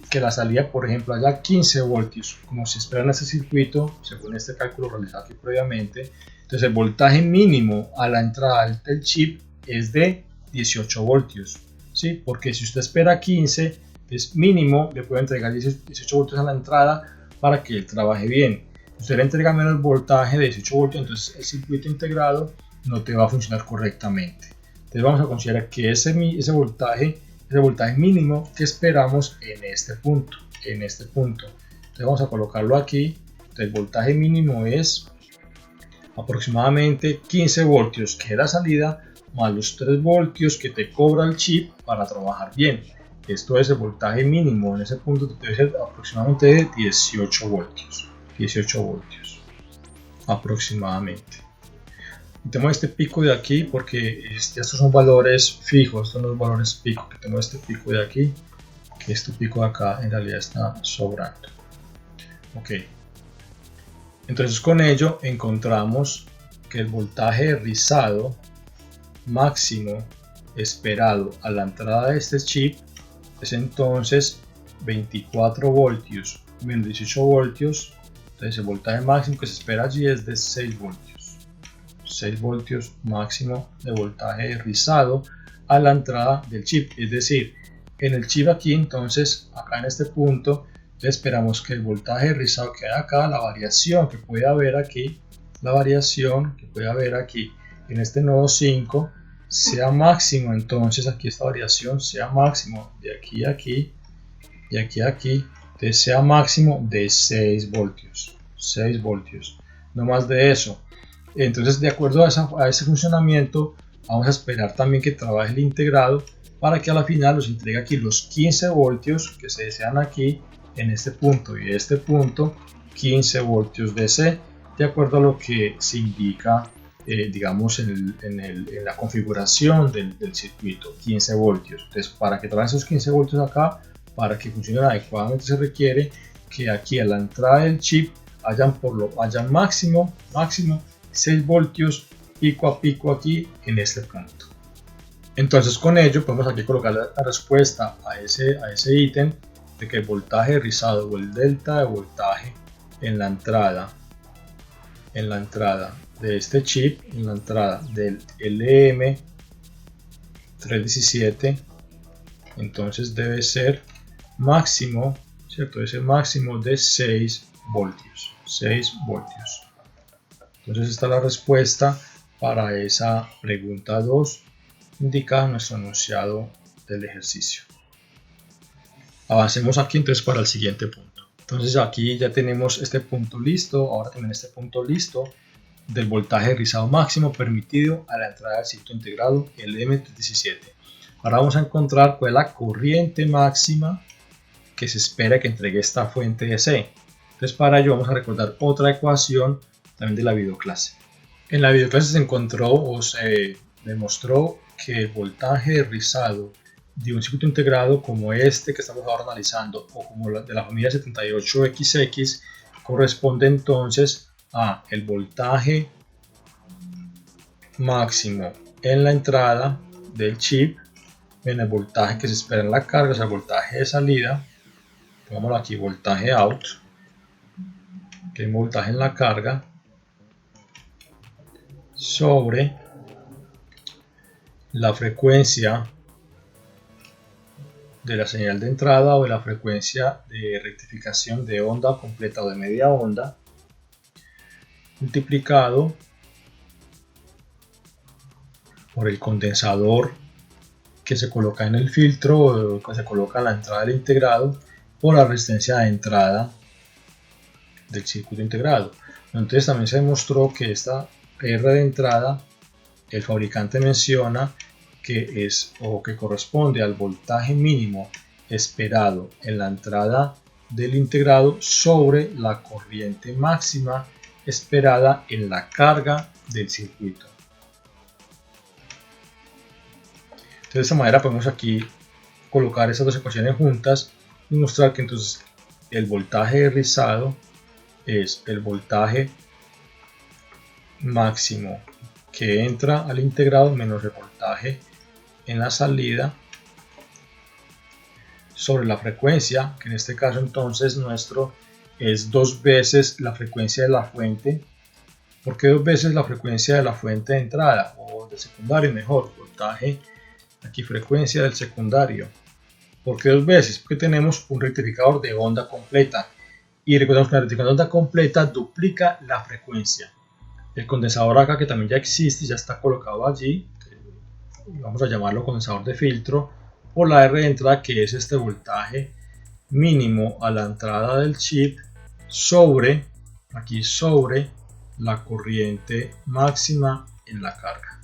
que la salida, por ejemplo, haya 15 voltios, como se espera en este circuito, según este cálculo realizado aquí previamente, entonces el voltaje mínimo a la entrada del chip es de 18 voltios, ¿sí? Porque si usted espera 15, es mínimo, le puede entregar 18 voltios a la entrada para que él trabaje bien. Si usted le entrega menos voltaje de 18 voltios, entonces el circuito integrado no te va a funcionar correctamente. Entonces vamos a considerar que ese voltaje mínimo que esperamos en este punto. Entonces vamos a colocarlo aquí. Entonces el voltaje mínimo es aproximadamente 15 voltios que es la salida más los 3 voltios que te cobra el chip para trabajar bien. Esto es el voltaje mínimo en ese punto, debe ser aproximadamente de 18 voltios aproximadamente. Tenemos este pico de aquí porque estos son valores fijos, estos son los valores pico, que tengo este pico de aquí, que este pico de acá en realidad está sobrando. Ok, entonces con ello encontramos que el voltaje rizado máximo esperado a la entrada de este chip es entonces 24 voltios menos 18 voltios. Entonces el voltaje máximo que se espera allí es de 6 voltios. 6 voltios máximo de voltaje rizado a la entrada del chip. Es decir, en el chip aquí, entonces acá en este punto, esperamos que el voltaje rizado que hay acá, la variación que puede haber aquí, en este nodo 5 sea máximo. Entonces aquí esta variación sea máximo de aquí a aquí y aquí a aquí. Entonces sea máximo de 6 voltios, no más de eso. Entonces, de acuerdo a ese funcionamiento, vamos a esperar también que trabaje el integrado para que a la final nos entregue aquí los 15 voltios que se desean aquí en este punto y este punto, 15 voltios DC, de acuerdo a lo que se indica, digamos, en la configuración del circuito, 15 voltios. Entonces, para que trabajen esos 15 voltios acá, para que funcione adecuadamente, se requiere que aquí a la entrada del chip hayan máximo 6 voltios pico a pico aquí en este punto. Entonces con ello podemos aquí colocar la respuesta a ese ítem de que el voltaje de rizado o el delta de voltaje en la entrada de este chip, en la entrada del LM317, entonces debe ser máximo, ¿cierto? Debe ser máximo de 6 voltios. 6 voltios. Entonces esta es la respuesta para esa pregunta 2, indicada en nuestro enunciado del ejercicio. Avancemos aquí entonces para el siguiente punto. Entonces aquí ya tenemos este punto listo, ahora también este punto listo del voltaje de rizado máximo permitido a la entrada del circuito integrado LM317. Ahora vamos a encontrar cuál es la corriente máxima que se espera que entregue esta fuente DC. Entonces para ello vamos a recordar otra ecuación también de la videoclase. En la videoclase se encontró o se demostró que el voltaje de rizado de un circuito integrado como este que estamos ahora analizando o como de la familia 78XX corresponde entonces a el voltaje máximo en la entrada del chip en el voltaje que se espera en la carga, o sea, el voltaje de salida, pongámoslo aquí, voltaje out, que es voltaje en la carga, sobre la frecuencia de la señal de entrada o de la frecuencia de rectificación de onda completa o de media onda, multiplicado por el condensador que se coloca en el filtro o que se coloca en la entrada del integrado por la resistencia de entrada del circuito integrado. Entonces también se demostró que esta R de entrada, el fabricante menciona que es o que corresponde al voltaje mínimo esperado en la entrada del integrado sobre la corriente máxima esperada en la carga del circuito. Entonces, de esta manera podemos aquí colocar esas dos ecuaciones juntas y mostrar que entonces el voltaje de rizado es el voltaje máximo que entra al integrado menos el voltaje en la salida sobre la frecuencia, que en este caso entonces nuestro es 2 veces la frecuencia de la fuente. ¿Por qué 2 veces la frecuencia de la fuente de entrada o de secundario? Mejor, voltaje, aquí frecuencia del secundario. ¿Por qué 2 veces? Porque tenemos un rectificador de onda completa y recordemos que el rectificador de onda completa duplica la frecuencia. El condensador acá, que también ya existe, ya está colocado allí, vamos a llamarlo condensador de filtro, por la R de entrada, que es este voltaje mínimo a la entrada del chip sobre, aquí sobre la corriente máxima en la carga.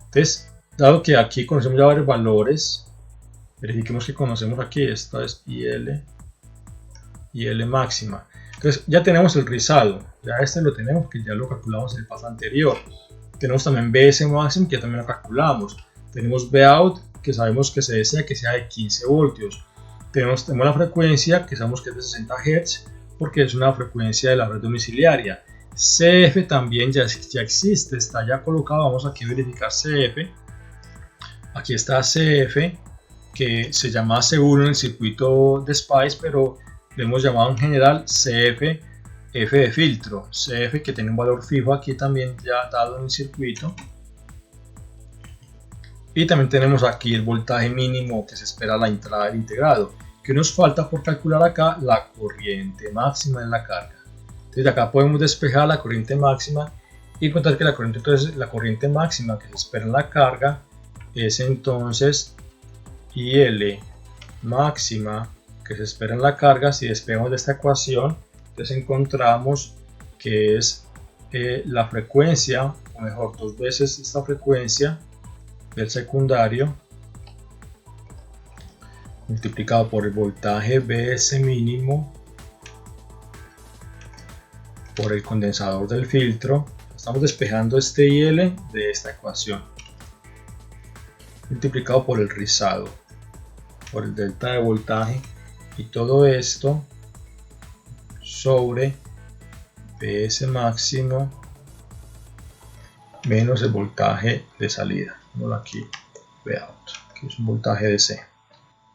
Entonces, dado que aquí conocemos ya varios valores, verifiquemos que conocemos aquí, esta es IL máxima. Entonces ya tenemos el rizado, ya este lo tenemos, que ya lo calculamos en el paso anterior. Tenemos también BS máximo, que ya también lo calculamos. Tenemos Bout, que sabemos que se desea que sea de 15 voltios. Tenemos la frecuencia, que sabemos que es de 60 Hz, porque es una frecuencia de la red domiciliaria. CF también ya existe, está ya colocado. Vamos aquí a verificar CF. Aquí está CF, que se llama seguro en el circuito de SPICE, pero le hemos llamado en general CF, F de filtro, CF, que tiene un valor fijo aquí también ya dado en el circuito. Y también tenemos aquí el voltaje mínimo que se espera a la entrada del integrado, que nos falta por calcular acá la corriente máxima en la carga. Entonces acá podemos despejar la corriente máxima y contar que la corriente máxima que se espera en la carga es entonces IL máxima que se espera en la carga. Si despegamos de esta ecuación, entonces encontramos que es la frecuencia, o mejor, 2 veces esta frecuencia del secundario multiplicado por el voltaje BS mínimo por el condensador del filtro. Estamos despejando este IL de esta ecuación, multiplicado por el rizado, por el delta de voltaje, y todo esto sobre BS máximo menos el voltaje de salida. aquí, que es un voltaje DC.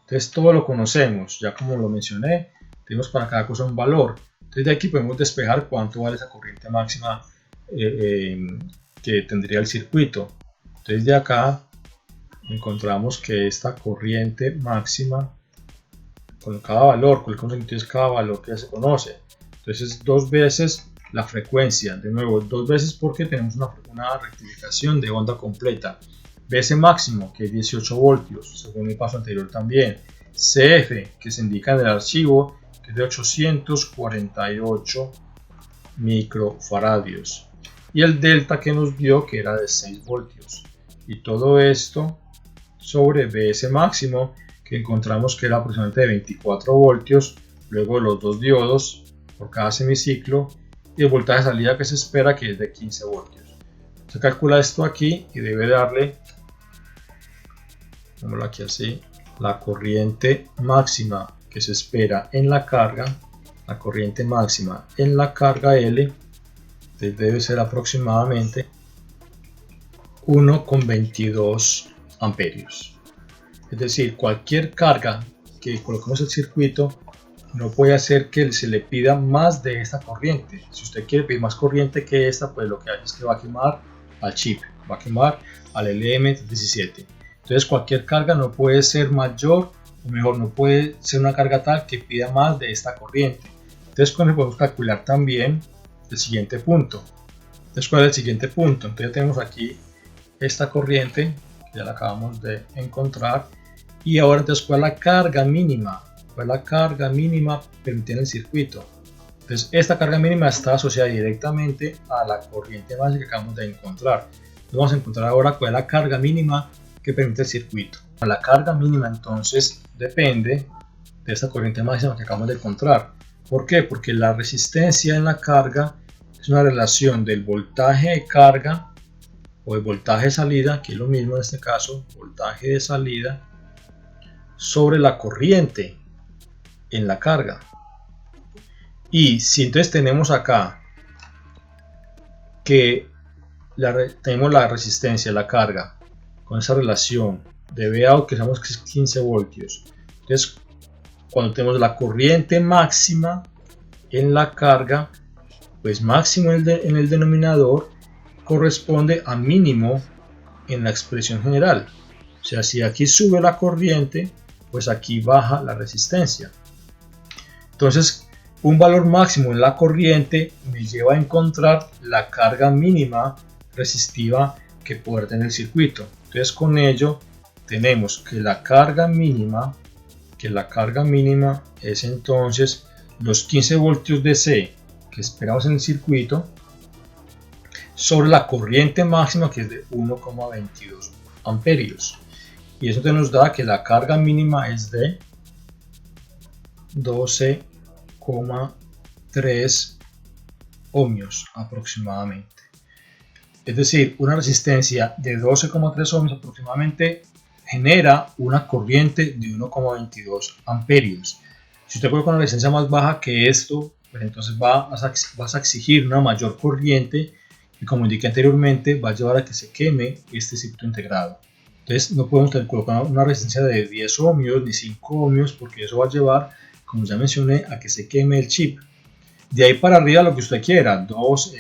Entonces todo lo conocemos, ya como lo mencioné, tenemos para cada cosa un valor. Entonces de aquí podemos despejar cuánto vale esa corriente máxima que tendría el circuito. Entonces de acá encontramos que esta corriente máxima, con cada valor, es cada valor que ya se conoce. Entonces es 2 veces la frecuencia, de nuevo 2 veces porque tenemos una rectificación de onda completa. Bs máximo, que es 18 voltios, según el paso anterior también. CF, que se indica en el archivo, que es de 848 microfaradios. Y el delta que nos dio, que era de 6 voltios. Y todo esto sobre Bs máximo, que encontramos que era aproximadamente de 24 voltios, luego los 2 diodos por cada semiciclo, y el voltaje de salida que se espera, que es de 15 voltios. Se calcula esto aquí y debe darle, pongámoslo aquí así, la corriente máxima que se espera en la carga, la corriente máxima en la carga L, debe ser aproximadamente 1,22 amperios. Es decir, cualquier carga que coloquemos en el circuito no puede hacer que se le pida más de esta corriente. Si usted quiere pedir más corriente que esta, pues lo que hace es que va a quemar al chip, va a quemar al LM37. Entonces cualquier carga no puede ser mayor, o mejor, no puede ser una carga tal que pida más de esta corriente. Entonces con eso podemos calcular también el siguiente punto. Entonces, ¿cuál es el siguiente punto? Entonces ya tenemos aquí esta corriente, que ya la acabamos de encontrar, y ahora entonces ¿cuál es la carga mínima? ¿Cuál es la carga mínima permitida en el circuito? Entonces esta carga mínima está asociada directamente a la corriente máxima que acabamos de encontrar. Entonces, vamos a encontrar ahora cuál es la carga mínima que permite el circuito. La carga mínima entonces depende de esta corriente máxima que acabamos de encontrar. ¿Por qué? Porque la resistencia en la carga es una relación del voltaje de carga o el voltaje de salida, que es lo mismo en este caso, voltaje de salida, sobre la corriente en la carga. Y si entonces tenemos acá que tenemos la resistencia, la carga, con esa relación de VA, que sabemos que es 15 voltios, entonces cuando tenemos la corriente máxima en la carga, pues máximo en el denominador corresponde a mínimo en la expresión general. O sea, si aquí sube la corriente, pues aquí baja la resistencia. Entonces, un valor máximo en la corriente me lleva a encontrar la carga mínima resistiva que puede tener el circuito. Entonces, con ello tenemos que la carga mínima es entonces los 15 voltios DC que esperamos en el circuito sobre la corriente máxima, que es de 1,22 amperios. Y eso nos da que la carga mínima es de 12,3 ohmios aproximadamente. Es decir, una resistencia de 12,3 ohmios aproximadamente genera una corriente de 1,22 amperios. Si usted coloca una resistencia más baja que esto, pues entonces vas a exigir una mayor corriente, y como indiqué anteriormente, va a llevar a que se queme este circuito integrado. Entonces no podemos colocar una resistencia de 10 ohmios ni 5 ohmios, porque eso va a llevar, como ya mencioné, a que se queme el chip. De ahí para arriba lo que usted quiera, 2,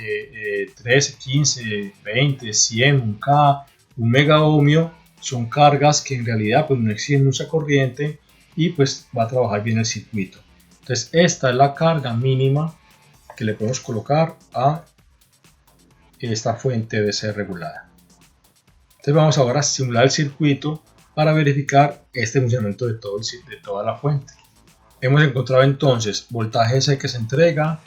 13, 15, 20, 100, 1K, 1 mega ohmio, son cargas que en realidad pues no exigen mucha corriente y pues va a trabajar bien el circuito. Entonces esta es la carga mínima que le podemos colocar a esta fuente DC regulada. Entonces vamos ahora a simular el circuito para verificar este funcionamiento de toda la fuente. Hemos encontrado entonces voltaje DC que se entrega,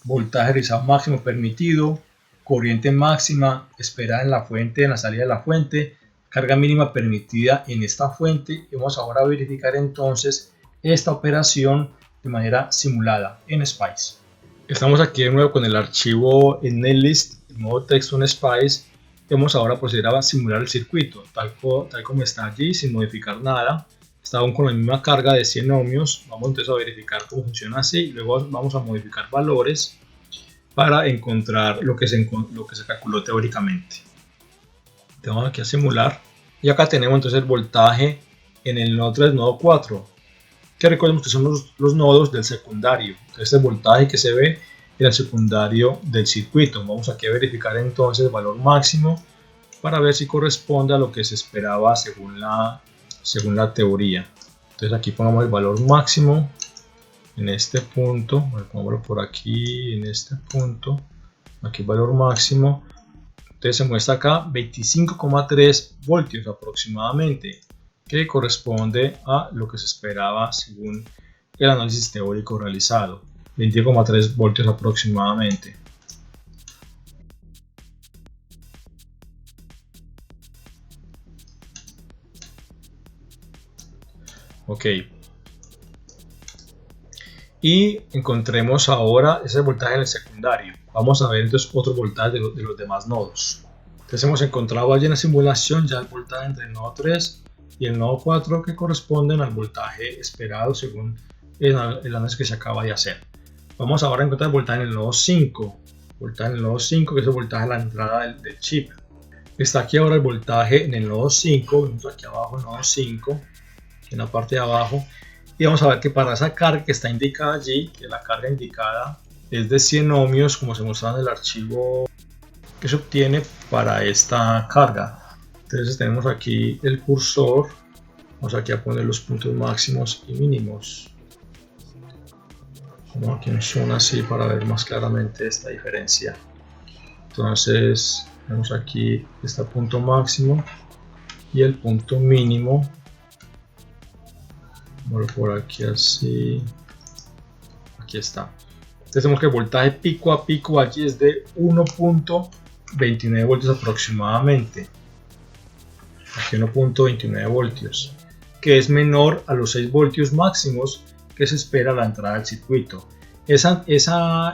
voltaje realizado máximo permitido, corriente máxima esperada en la fuente, en la salida de la fuente, carga mínima permitida en esta fuente. Y vamos ahora a verificar entonces esta operación de manera simulada en Spice. Estamos aquí de nuevo con el archivo en netlist, el nuevo texto en Spice. Vamos ahora a proceder a simular el circuito tal como está allí, sin modificar nada. Está aún con la misma carga de 100 ohmios. Vamos entonces a verificar cómo funciona así y luego vamos a modificar valores para encontrar lo que se calculó teóricamente. Entonces vamos aquí a simular. Y acá tenemos entonces el voltaje en el nodo 3, nodo 4, que recordemos que son los nodos del secundario. Entonces el voltaje que se ve en el secundario del circuito. Vamos aquí a verificar entonces el valor máximo para ver si corresponde a lo que se esperaba según la teoría. Entonces aquí pongamos el valor máximo en este punto, bueno, pongámoslo por aquí, en este punto, aquí el valor máximo. Entonces se muestra acá 25,3 voltios aproximadamente, que corresponde a lo que se esperaba según el análisis teórico realizado, 20,3 voltios aproximadamente. Ok, y encontremos ahora ese voltaje en el secundario. Vamos a ver entonces otro voltaje de los demás nodos. Entonces hemos encontrado allí en la simulación ya el voltaje entre el nodo 3 y el nodo 4, que corresponden al voltaje esperado según el análisis que se acaba de hacer. Vamos ahora a encontrar el voltaje en el nodo 5, voltaje en el nodo 5, que es el voltaje de la entrada del chip. Está aquí ahora el voltaje en el nodo 5, vemos aquí abajo el nodo 5, en la parte de abajo, y vamos a ver que para esa carga que está indicada allí, que la carga indicada es de 100 ohmios, como se muestra en el archivo que se obtiene para esta carga. Entonces tenemos aquí el cursor, vamos aquí a poner los puntos máximos y mínimos. Vamos aquí un zoom así para ver más claramente esta diferencia. Entonces vemos aquí este punto máximo y el punto mínimo. Vamos por aquí así, aquí está. Entonces vemos que el voltaje pico a pico aquí es de 1.29 voltios aproximadamente. Aquí 1.29 voltios, que es menor a los 6 voltios máximos que se espera a la entrada del circuito. Esa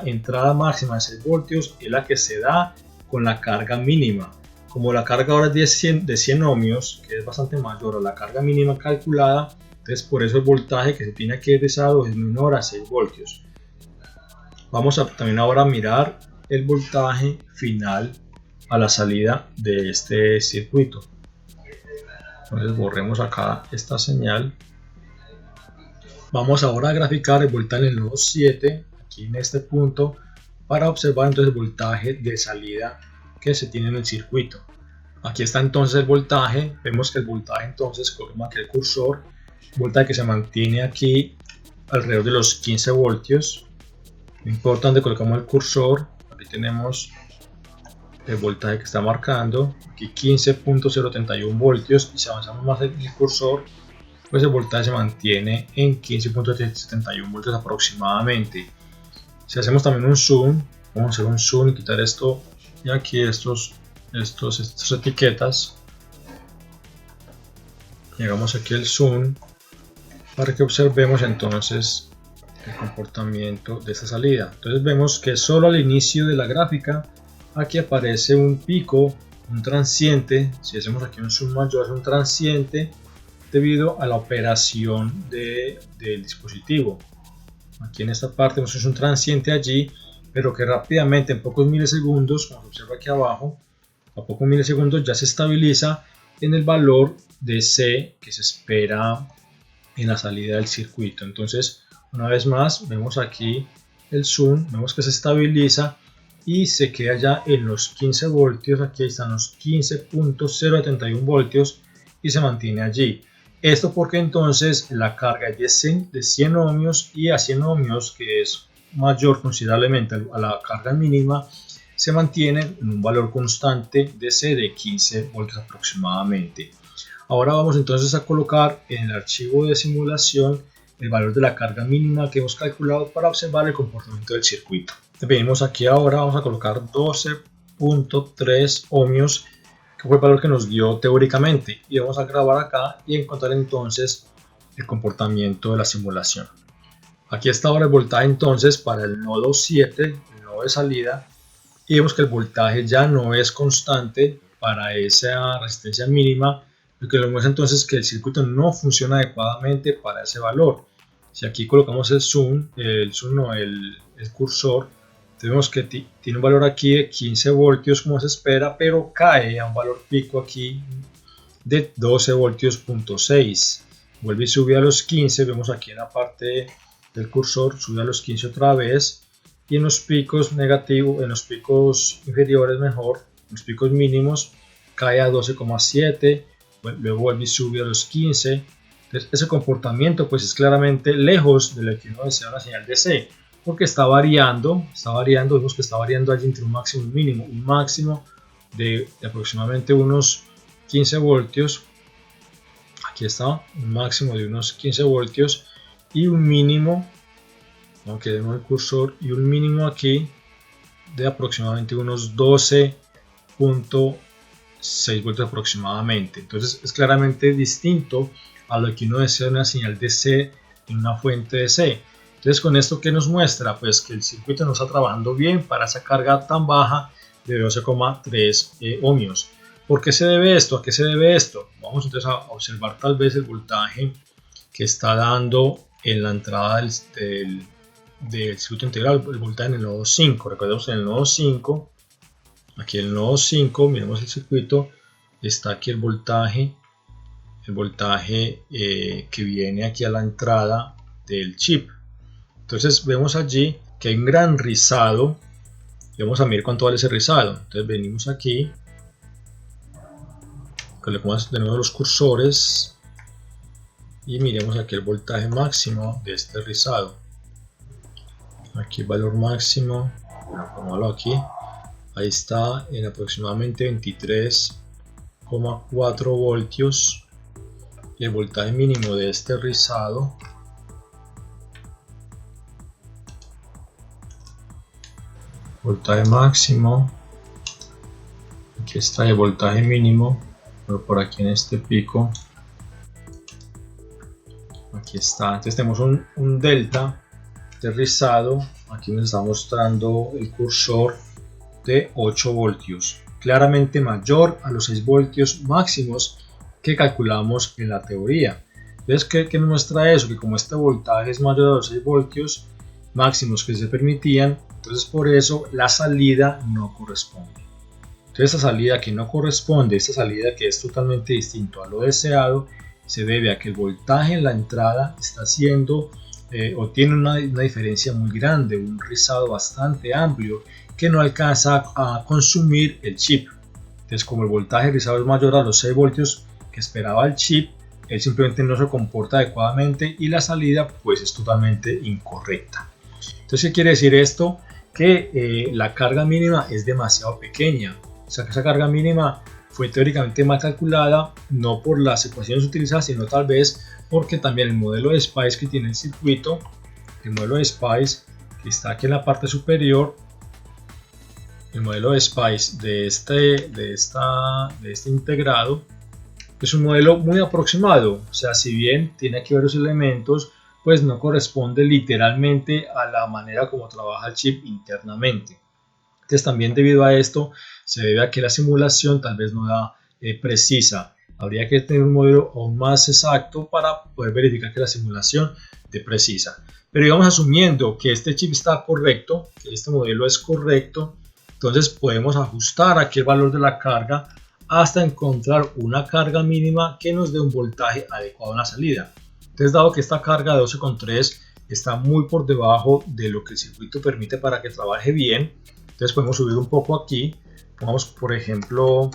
entrada máxima de 6 voltios es la que se da con la carga mínima. Como la carga ahora es de 100 ohmios, que es bastante mayor a la carga mínima calculada, entonces por eso el voltaje que se tiene aquí egresado es menor a 6 voltios. Vamos a también ahora mirar el voltaje final a la salida de este circuito. Entonces borremos acá esta señal. Vamos ahora a graficar el voltaje en el nodo 7, aquí en este punto, para observar entonces el voltaje de salida que se tiene en el circuito. Aquí está entonces el voltaje. Vemos que el voltaje entonces, colocamos aquí el cursor, voltaje que se mantiene aquí alrededor de los 15 voltios. No importa donde colocamos el cursor, aquí tenemos el voltaje que está marcando, aquí 15.031 voltios, y si avanzamos más el cursor, pues el voltaje se mantiene en 15.71 voltios aproximadamente. Si hacemos también un zoom, vamos a hacer un zoom y quitar esto y aquí estas etiquetas, llegamos aquí el zoom para que observemos entonces el comportamiento de esta salida. Entonces vemos que solo al inicio de la gráfica aquí aparece un pico, un transiente. Si hacemos aquí un zoom mayor, es un transiente debido a la operación del dispositivo. Aquí en esta parte vemos que es un transiente allí, pero que rápidamente, en pocos milisegundos, como se observa aquí abajo, a pocos milisegundos ya se estabiliza en el valor de C que se espera en la salida del circuito. Entonces, una vez más, vemos aquí el zoom, vemos que se estabiliza y se queda ya en los 15 voltios. Aquí están los 15.071 voltios y se mantiene allí. Esto porque entonces la carga es de 100 ohmios, y a 100 ohmios, que es mayor considerablemente a la carga mínima, se mantiene en un valor constante de C de 15 voltios aproximadamente. Ahora vamos entonces a colocar en el archivo de simulación el valor de la carga mínima que hemos calculado para observar el comportamiento del circuito. Venimos aquí ahora, vamos a colocar 12.3 ohmios, que fue el valor que nos dio teóricamente, y vamos a grabar acá y encontrar entonces el comportamiento de la simulación. Aquí está ahora el voltaje entonces para el nodo 7, el nodo de salida, y vemos que el voltaje ya no es constante para esa resistencia mínima, lo que nos muestra entonces que el circuito no funciona adecuadamente para ese valor. Si aquí colocamos el cursor, vemos que tiene un valor aquí de 15 voltios como se espera, pero cae a un valor pico aquí de 12 voltios punto 6. Vuelve y sube a los 15, vemos aquí en la parte del cursor, sube a los 15 otra vez, y en los picos negativos, en los picos inferiores mejor, en los picos mínimos, cae a 12,7, luego vuelve y sube a los 15. Entonces ese comportamiento pues es claramente lejos de lo que uno desea una señal DC, porque está variando, vemos que está variando allí entre un máximo y un mínimo, un máximo de aproximadamente unos 15 voltios, aquí está, un máximo de unos 15 voltios y un mínimo, aunque demos el cursor, y un mínimo aquí de aproximadamente unos 12.6 voltios aproximadamente. Entonces es claramente distinto a lo que uno desea una señal DC en una fuente DC. Entonces con esto, ¿qué nos muestra? Pues que el circuito no está trabajando bien para esa carga tan baja de 12,3 ohmios. ¿Por qué se debe esto? ¿A qué se debe esto? Vamos entonces a observar tal vez el voltaje que está dando en la entrada del circuito integral, el voltaje en el nodo 5. Recordemos en el nodo 5, aquí en el nodo 5, miremos el circuito, está aquí el voltaje que viene aquí a la entrada del chip. Entonces vemos allí que hay un gran rizado, y vamos a medir cuánto vale ese rizado. Entonces venimos aquí, colocamos de nuevo los cursores y miremos aquí el voltaje máximo de este rizado. Aquí el valor máximo, pongámoslo aquí, ahí está en aproximadamente 23,4 voltios, y el voltaje mínimo de este rizado voltaje máximo, aquí está el voltaje mínimo, pero por aquí en este pico, aquí está. Entonces tenemos un delta de rizado, aquí nos está mostrando el cursor, de 8 voltios, claramente mayor a los 6 voltios máximos que calculamos en la teoría. Entonces, ¿qué nos muestra eso? Que como este voltaje es mayor a los 6 voltios máximos que se permitían, entonces por eso la salida no corresponde. Entonces esta salida que no corresponde, esta salida que es totalmente distinto a lo deseado, se debe a que el voltaje en la entrada está siendo o tiene una diferencia muy grande, un rizado bastante amplio que no alcanza a consumir el chip. Entonces como el voltaje rizado es mayor a los 6 voltios que esperaba el chip, él simplemente no se comporta adecuadamente y la salida pues es totalmente incorrecta. Entonces, ¿qué quiere decir esto? Que la carga mínima es demasiado pequeña, o sea que esa carga mínima fue teóricamente mal calculada, no por las ecuaciones utilizadas, sino tal vez porque también el modelo de SPICE que tiene el circuito, el modelo de SPICE que está aquí en la parte superior, el modelo de SPICE de este integrado, es un modelo muy aproximado, o sea, si bien tiene aquí varios elementos, pues no corresponde literalmente a la manera como trabaja el chip internamente. Entonces también debido a esto se debe a que la simulación tal vez no da precisa. Habría que tener un modelo aún más exacto para poder verificar que la simulación esté precisa. Pero íbamos asumiendo que este chip está correcto, que este modelo es correcto, entonces podemos ajustar aquí el valor de la carga hasta encontrar una carga mínima que nos dé un voltaje adecuado en la salida. Entonces, dado que esta carga de 12,3 está muy por debajo de lo que el circuito permite para que trabaje bien, entonces podemos subir un poco aquí, pongamos por ejemplo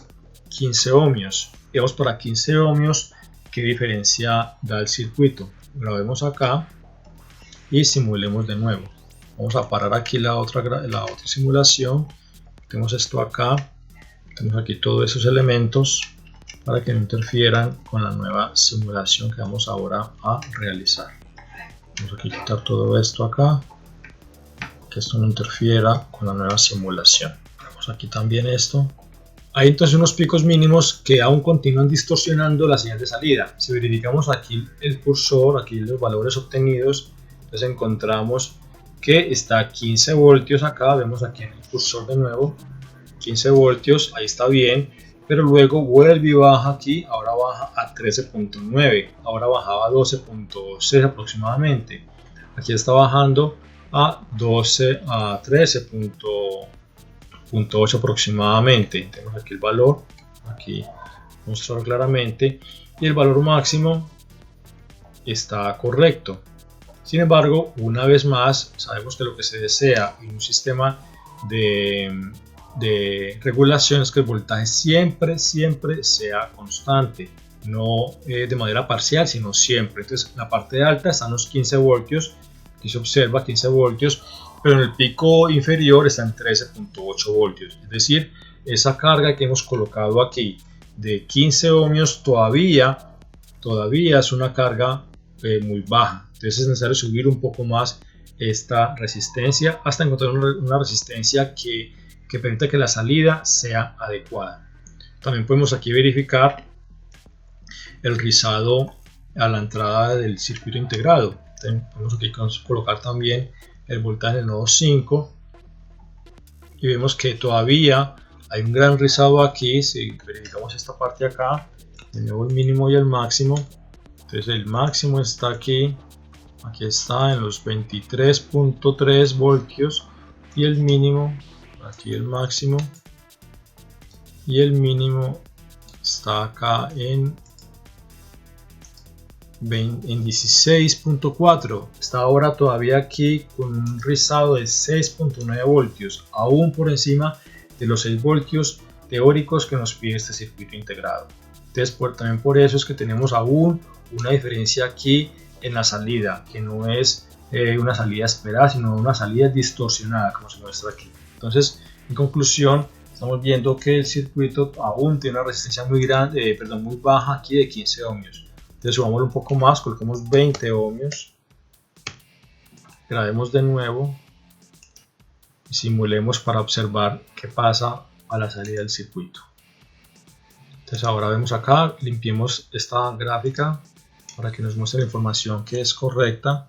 15 ohmios, y vamos para 15 ohmios, qué diferencia da el circuito. Grabemos acá y simulemos de nuevo. Vamos a parar aquí la otra simulación, tenemos esto acá, tenemos aquí todos esos elementos para que no interfieran con la nueva simulación que vamos ahora a realizar. Vamos a quitar todo esto acá, que esto no interfiera con la nueva simulación. Vamos aquí también esto. Hay entonces unos picos mínimos que aún continúan distorsionando la señal de salida. Si verificamos aquí el cursor, aquí los valores obtenidos, entonces encontramos que está a 15 voltios acá, vemos aquí en el cursor de nuevo, 15 voltios, ahí está bien, pero luego vuelve y baja aquí, ahora baja a 13.9, ahora bajaba a 12.6 aproximadamente, aquí está bajando a 13.8 aproximadamente. Tenemos aquí el valor, aquí mostrado claramente, y el valor máximo está correcto. Sin embargo, una vez más, sabemos que lo que se desea en un sistema de regulación es que el voltaje siempre sea constante, no de manera parcial, sino siempre. Entonces, la parte alta están los 15 voltios, aquí se observa 15 voltios, pero en el pico inferior están 13.8 voltios, es decir, esa carga que hemos colocado aquí de 15 ohmios todavía es una carga muy baja. Entonces es necesario subir un poco más esta resistencia hasta encontrar una resistencia que permita que la salida sea adecuada. También podemos aquí verificar el rizado a la entrada del circuito integrado. Podemos aquí colocar también el voltaje en el nodo 5 y vemos que todavía hay un gran rizado aquí. Si verificamos esta parte acá, de nuevo el mínimo y el máximo, entonces el máximo está aquí está en los 23.3 voltios y el mínimo, aquí el máximo y el mínimo está acá en 16.4. está ahora todavía aquí con un rizado de 6.9 voltios, aún por encima de los 6 voltios teóricos que nos pide este circuito integrado. Entonces también por eso es que tenemos aún una diferencia aquí en la salida, que no es una salida esperada, sino una salida distorsionada, como se muestra aquí. Entonces, en conclusión, estamos viendo que el circuito aún tiene una resistencia muy grande, muy baja aquí de 15 ohmios. Entonces subámoslo un poco más, colocamos 20 ohmios, grabemos de nuevo y simulemos para observar qué pasa a la salida del circuito. Entonces ahora vemos acá, limpiemos esta gráfica para que nos muestre la información que es correcta.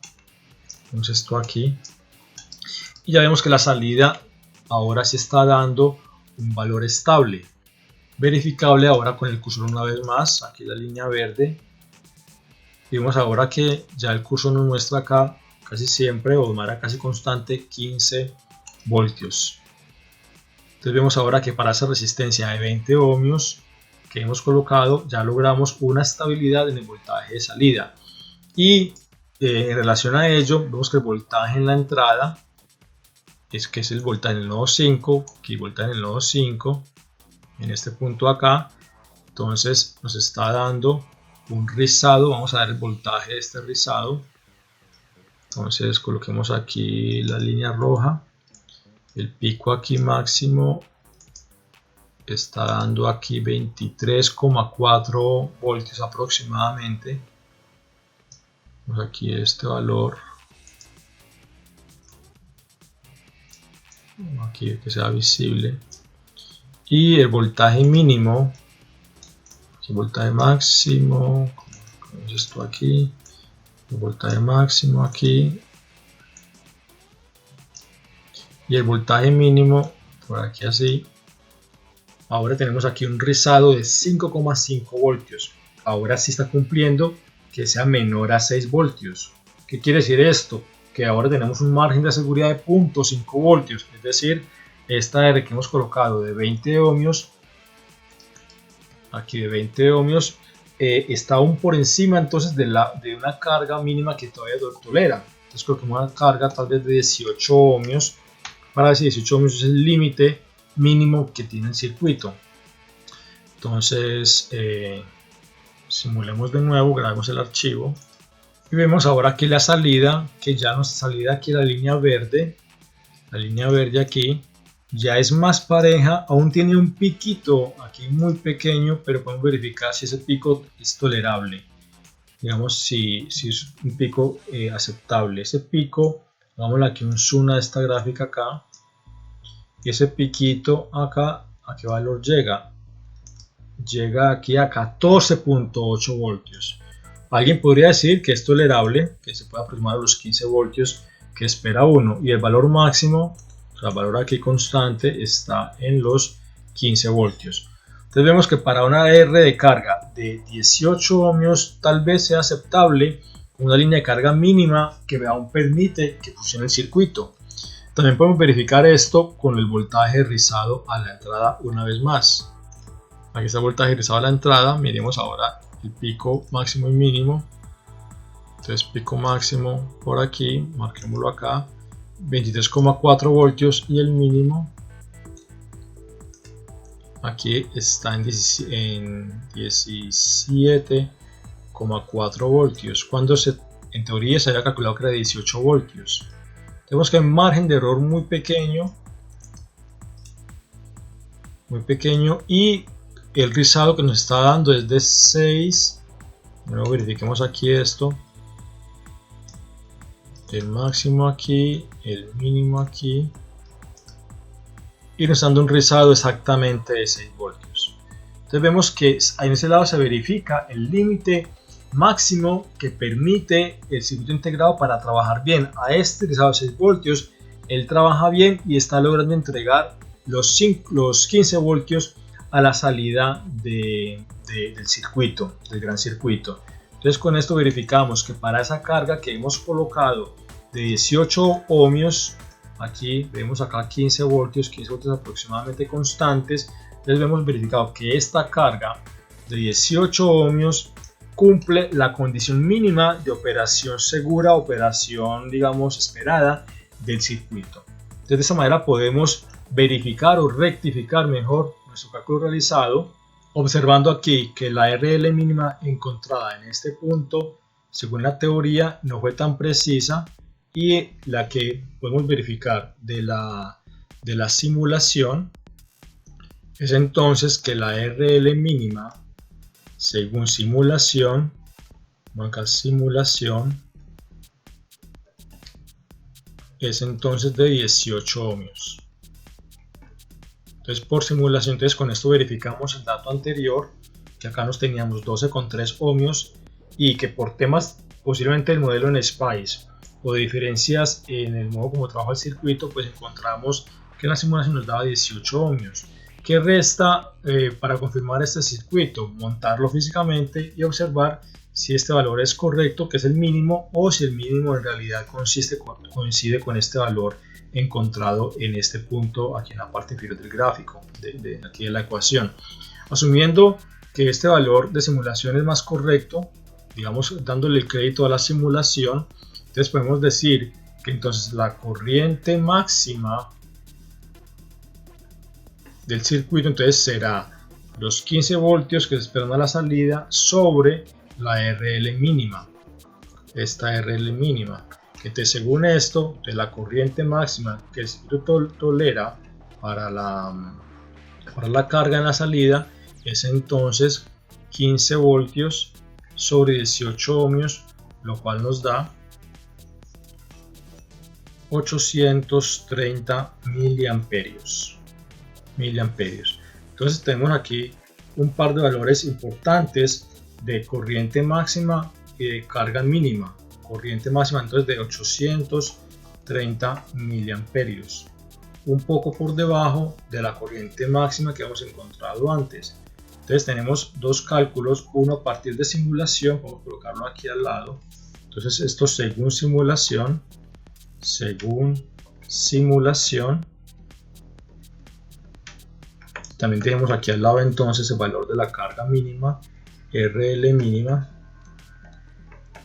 Vemos esto aquí y ya vemos que la salida ahora se está dando un valor estable, verificable ahora con el cursor una vez más, aquí la línea verde. Vemos ahora que ya el cursor nos muestra acá casi siempre o de manera casi constante 15 voltios. Entonces vemos ahora que para esa resistencia de 20 ohmios que hemos colocado ya logramos una estabilidad en el voltaje de salida, y en relación a ello vemos que el voltaje en la entrada es el voltaje en el nodo 5, aquí el voltaje en el nodo 5 en este punto acá, entonces nos está dando un rizado. Vamos a ver el voltaje de este rizado. Entonces coloquemos aquí la línea roja, el pico aquí máximo está dando aquí 23,4 voltios aproximadamente. Vamos aquí este valor, aquí que sea visible, y el voltaje mínimo, el voltaje máximo, como esto aquí, el voltaje máximo aquí y el voltaje mínimo por aquí así. Ahora tenemos aquí un rizado de 5,5 voltios. Ahora sí está cumpliendo que sea menor a 6 voltios. ¿Qué quiere decir esto? Que ahora tenemos un margen de seguridad de 0.5 voltios. Es decir, esta R que hemos colocado de 20 ohmios, aquí de 20 ohmios, está aún por encima entonces de una carga mínima que todavía tolera. Entonces colocamos una carga tal vez de 18 ohmios. Para decir 18 ohmios es el límite mínimo que tiene el circuito. Entonces simulemos de nuevo, grabemos el archivo y vemos ahora aquí la salida, que ya nuestra salida aquí, la línea verde aquí ya es más pareja, aún tiene un piquito aquí muy pequeño, pero podemos verificar si ese pico es tolerable, digamos si es un pico aceptable. Ese pico, hagámosle aquí un zoom a esta gráfica acá, y ese piquito acá, ¿a qué valor llega? Llega aquí a 14.8 voltios. Alguien podría decir que es tolerable, que se puede aproximar a los 15 voltios que espera uno, y el valor máximo, o sea, el valor aquí constante, está en los 15 voltios. Entonces vemos que para una R de carga de 18 ohmios tal vez sea aceptable una línea de carga mínima que aún permite que funcione el circuito. También podemos verificar esto con el voltaje rizado a la entrada una vez más. Aquí está el voltaje ingresado a la entrada. Miremos ahora el pico máximo y mínimo. Entonces pico máximo por aquí, marquémoslo acá, 23,4 voltios, y el mínimo aquí está en 17,4 voltios, cuando en teoría se había calculado que era 18 voltios. Tenemos que hay un margen de error muy pequeño, y el rizado que nos está dando es de 6. Bueno, verifiquemos aquí esto. El máximo aquí, el mínimo aquí, y nos está dando un rizado exactamente de 6 voltios. Entonces vemos que en ese lado se verifica el límite máximo que permite el circuito integrado para trabajar bien. A este rizado de 6 voltios, él trabaja bien y está logrando entregar los 15 voltios a la salida del circuito, del gran circuito. Entonces con esto verificamos que para esa carga que hemos colocado de 18 ohmios, aquí vemos acá 15 voltios aproximadamente constantes. Entonces hemos verificado que esta carga de 18 ohmios cumple la condición mínima de operación segura, operación digamos esperada del circuito. Entonces de esta manera podemos verificar o rectificar mejor nuestro cálculo realizado, observando aquí que la RL mínima encontrada en este punto, según la teoría, no fue tan precisa, y la que podemos verificar de la simulación es entonces que la RL mínima, según simulación, es entonces de 18 ohmios. Entonces por simulación, con esto verificamos el dato anterior, que acá nos teníamos 12,3 ohmios, y que por temas posiblemente del modelo en SPICE o de diferencias en el modo como trabaja el circuito, pues encontramos que la simulación nos daba 18 ohmios. ¿Qué resta para confirmar este circuito? Montarlo físicamente y observar si este valor es correcto, que es el mínimo, o si el mínimo en realidad coincide con este valor encontrado en este punto aquí en la parte inferior del gráfico, aquí de la ecuación. Asumiendo que este valor de simulación es más correcto, digamos dándole el crédito a la simulación, entonces podemos decir que entonces la corriente máxima del circuito entonces será los 15 voltios que se esperan a la salida sobre la RL mínima, esta RL mínima, que según esto, de la corriente máxima que el circuito tolera para la carga en la salida es entonces 15 voltios sobre 18 ohmios, lo cual nos da 830 miliamperios. Entonces tenemos aquí un par de valores importantes de corriente máxima y de carga mínima. Corriente máxima entonces de 830 miliamperios, un poco por debajo de la corriente máxima que hemos encontrado antes. Entonces tenemos dos cálculos, uno a partir de simulación, vamos a colocarlo aquí al lado. Entonces esto según simulación, también tenemos aquí al lado entonces el valor de la carga mínima, RL mínima,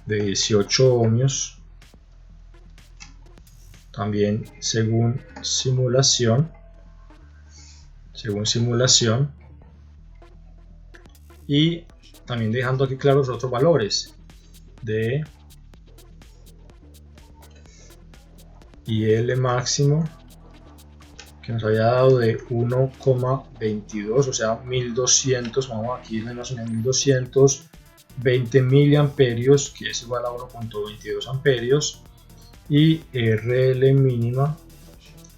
de 18 ohmios, también según simulación, y también dejando aquí claros los otros valores de IL máximo, que nos había dado de 1,22, o sea 1200, vamos aquí menos 1220 miliamperios, que es igual a 1,22 amperios, y RL mínima,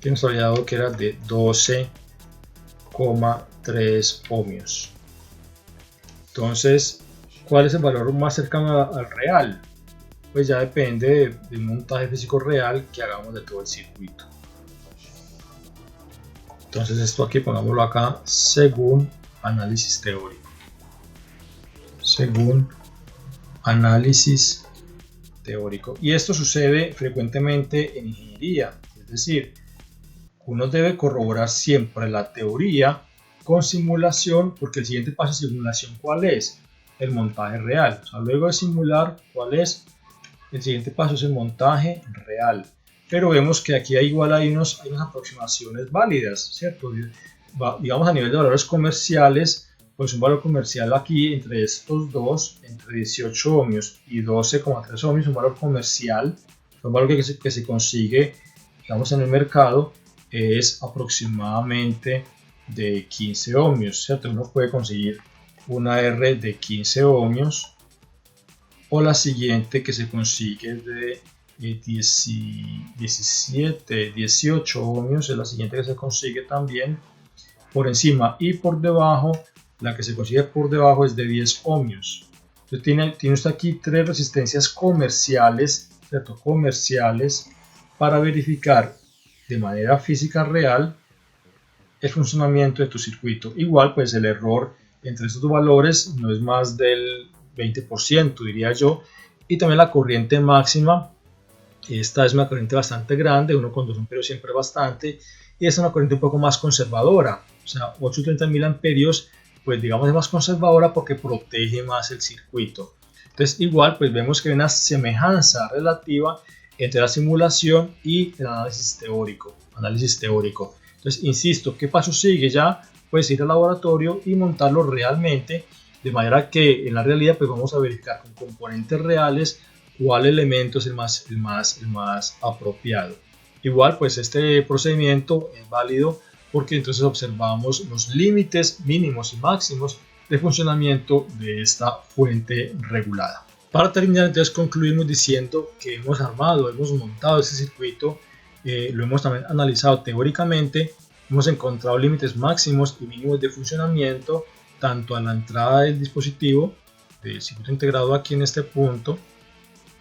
que nos había dado que era de 12,3 ohmios. Entonces, ¿cuál es el valor más cercano al real? Pues ya depende del montaje físico real que hagamos de todo el circuito. Entonces esto aquí pongámoslo acá según análisis teórico. Y esto sucede frecuentemente en ingeniería, es decir, uno debe corroborar siempre la teoría con simulación, porque el siguiente paso de simulación, ¿cuál es? El montaje real. O sea, luego de simular, ¿cuál es? El siguiente paso es el montaje real. Pero vemos que aquí igual hay unas aproximaciones válidas, ¿cierto? Digamos a nivel de valores comerciales, pues un valor comercial aquí entre estos dos, entre 18 ohmios y 12,3 ohmios, un valor comercial, un valor que se consigue, digamos, en el mercado, es aproximadamente de 15 ohmios, ¿cierto? Uno puede conseguir una R de 15 ohmios, o la siguiente que se consigue de 18 ohmios, es la siguiente que se consigue también por encima, y por debajo, la que se consigue por debajo es de 10 ohmios. Entonces tiene usted aquí tres resistencias comerciales, ¿cierto? Comerciales, para verificar de manera física real el funcionamiento de tu circuito. Igual, pues el error entre estos dos valores no es más del 20%, diría yo. Y también la corriente máxima, esta es una corriente bastante grande, 1,2 amperios siempre bastante, y es una corriente un poco más conservadora, o sea, 830 mil amperios, pues digamos es más conservadora porque protege más el circuito. Entonces igual, pues vemos que hay una semejanza relativa entre la simulación y el análisis teórico. Entonces, insisto, ¿qué paso sigue? Ya puedes ir al laboratorio y montarlo realmente, de manera que en la realidad pues vamos a verificar con componentes reales cuál elemento es el más apropiado. Igual, pues este procedimiento es válido porque entonces observamos los límites mínimos y máximos de funcionamiento de esta fuente regulada. Para terminar, entonces concluimos diciendo que hemos montado este circuito, lo hemos también analizado teóricamente, hemos encontrado límites máximos y mínimos de funcionamiento tanto a la entrada del dispositivo, del circuito integrado aquí en este punto.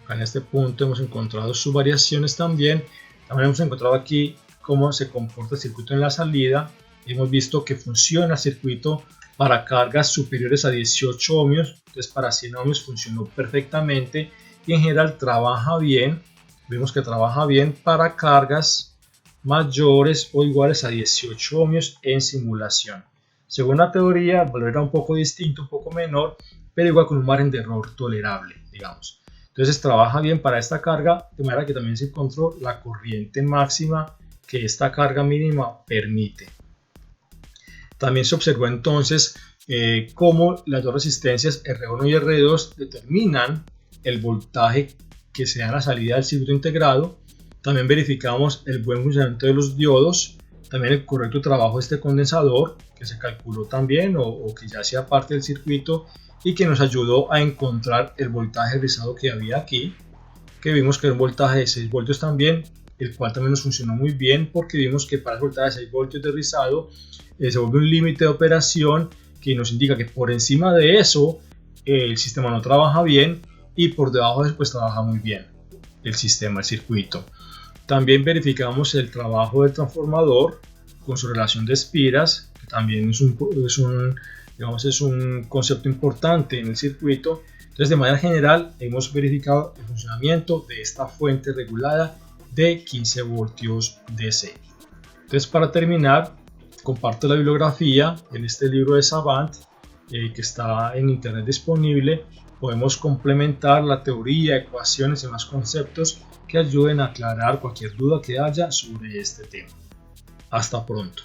Acá en este punto hemos encontrado sus variaciones también. También hemos encontrado aquí cómo se comporta el circuito en la salida. Hemos visto que funciona el circuito para cargas superiores a 18 ohmios. Entonces para 100 ohmios funcionó perfectamente y en general trabaja bien. Vemos que trabaja bien para cargas mayores o iguales a 18 ohmios en simulación. Según la teoría, el valor era un poco distinto, un poco menor, pero igual con un margen de error tolerable, digamos. Entonces trabaja bien para esta carga, de manera que también se encontró la corriente máxima que esta carga mínima permite. También se observó entonces cómo las dos resistencias R1 y R2 determinan el voltaje que se da en la salida del circuito integrado. También verificamos el buen funcionamiento de los diodos, también el correcto trabajo de este condensador que se calculó también o que ya hacía parte del circuito y que nos ayudó a encontrar el voltaje rizado que había aquí, que vimos que era un voltaje de 6 voltios también, el cual también nos funcionó muy bien porque vimos que para el voltaje de 6 voltios de rizado se vuelve un límite de operación que nos indica que por encima de eso el sistema no trabaja bien y por debajo de eso pues trabaja muy bien el sistema, el circuito. También verificamos el trabajo del transformador con su relación de espiras, que también es un concepto importante en el circuito. Entonces, de manera general, hemos verificado el funcionamiento de esta fuente regulada de 15 voltios DC. Entonces, para terminar, comparto la bibliografía en este libro de Savant, que está en internet disponible. Podemos complementar la teoría, ecuaciones y más conceptos que ayuden a aclarar cualquier duda que haya sobre este tema. Hasta pronto.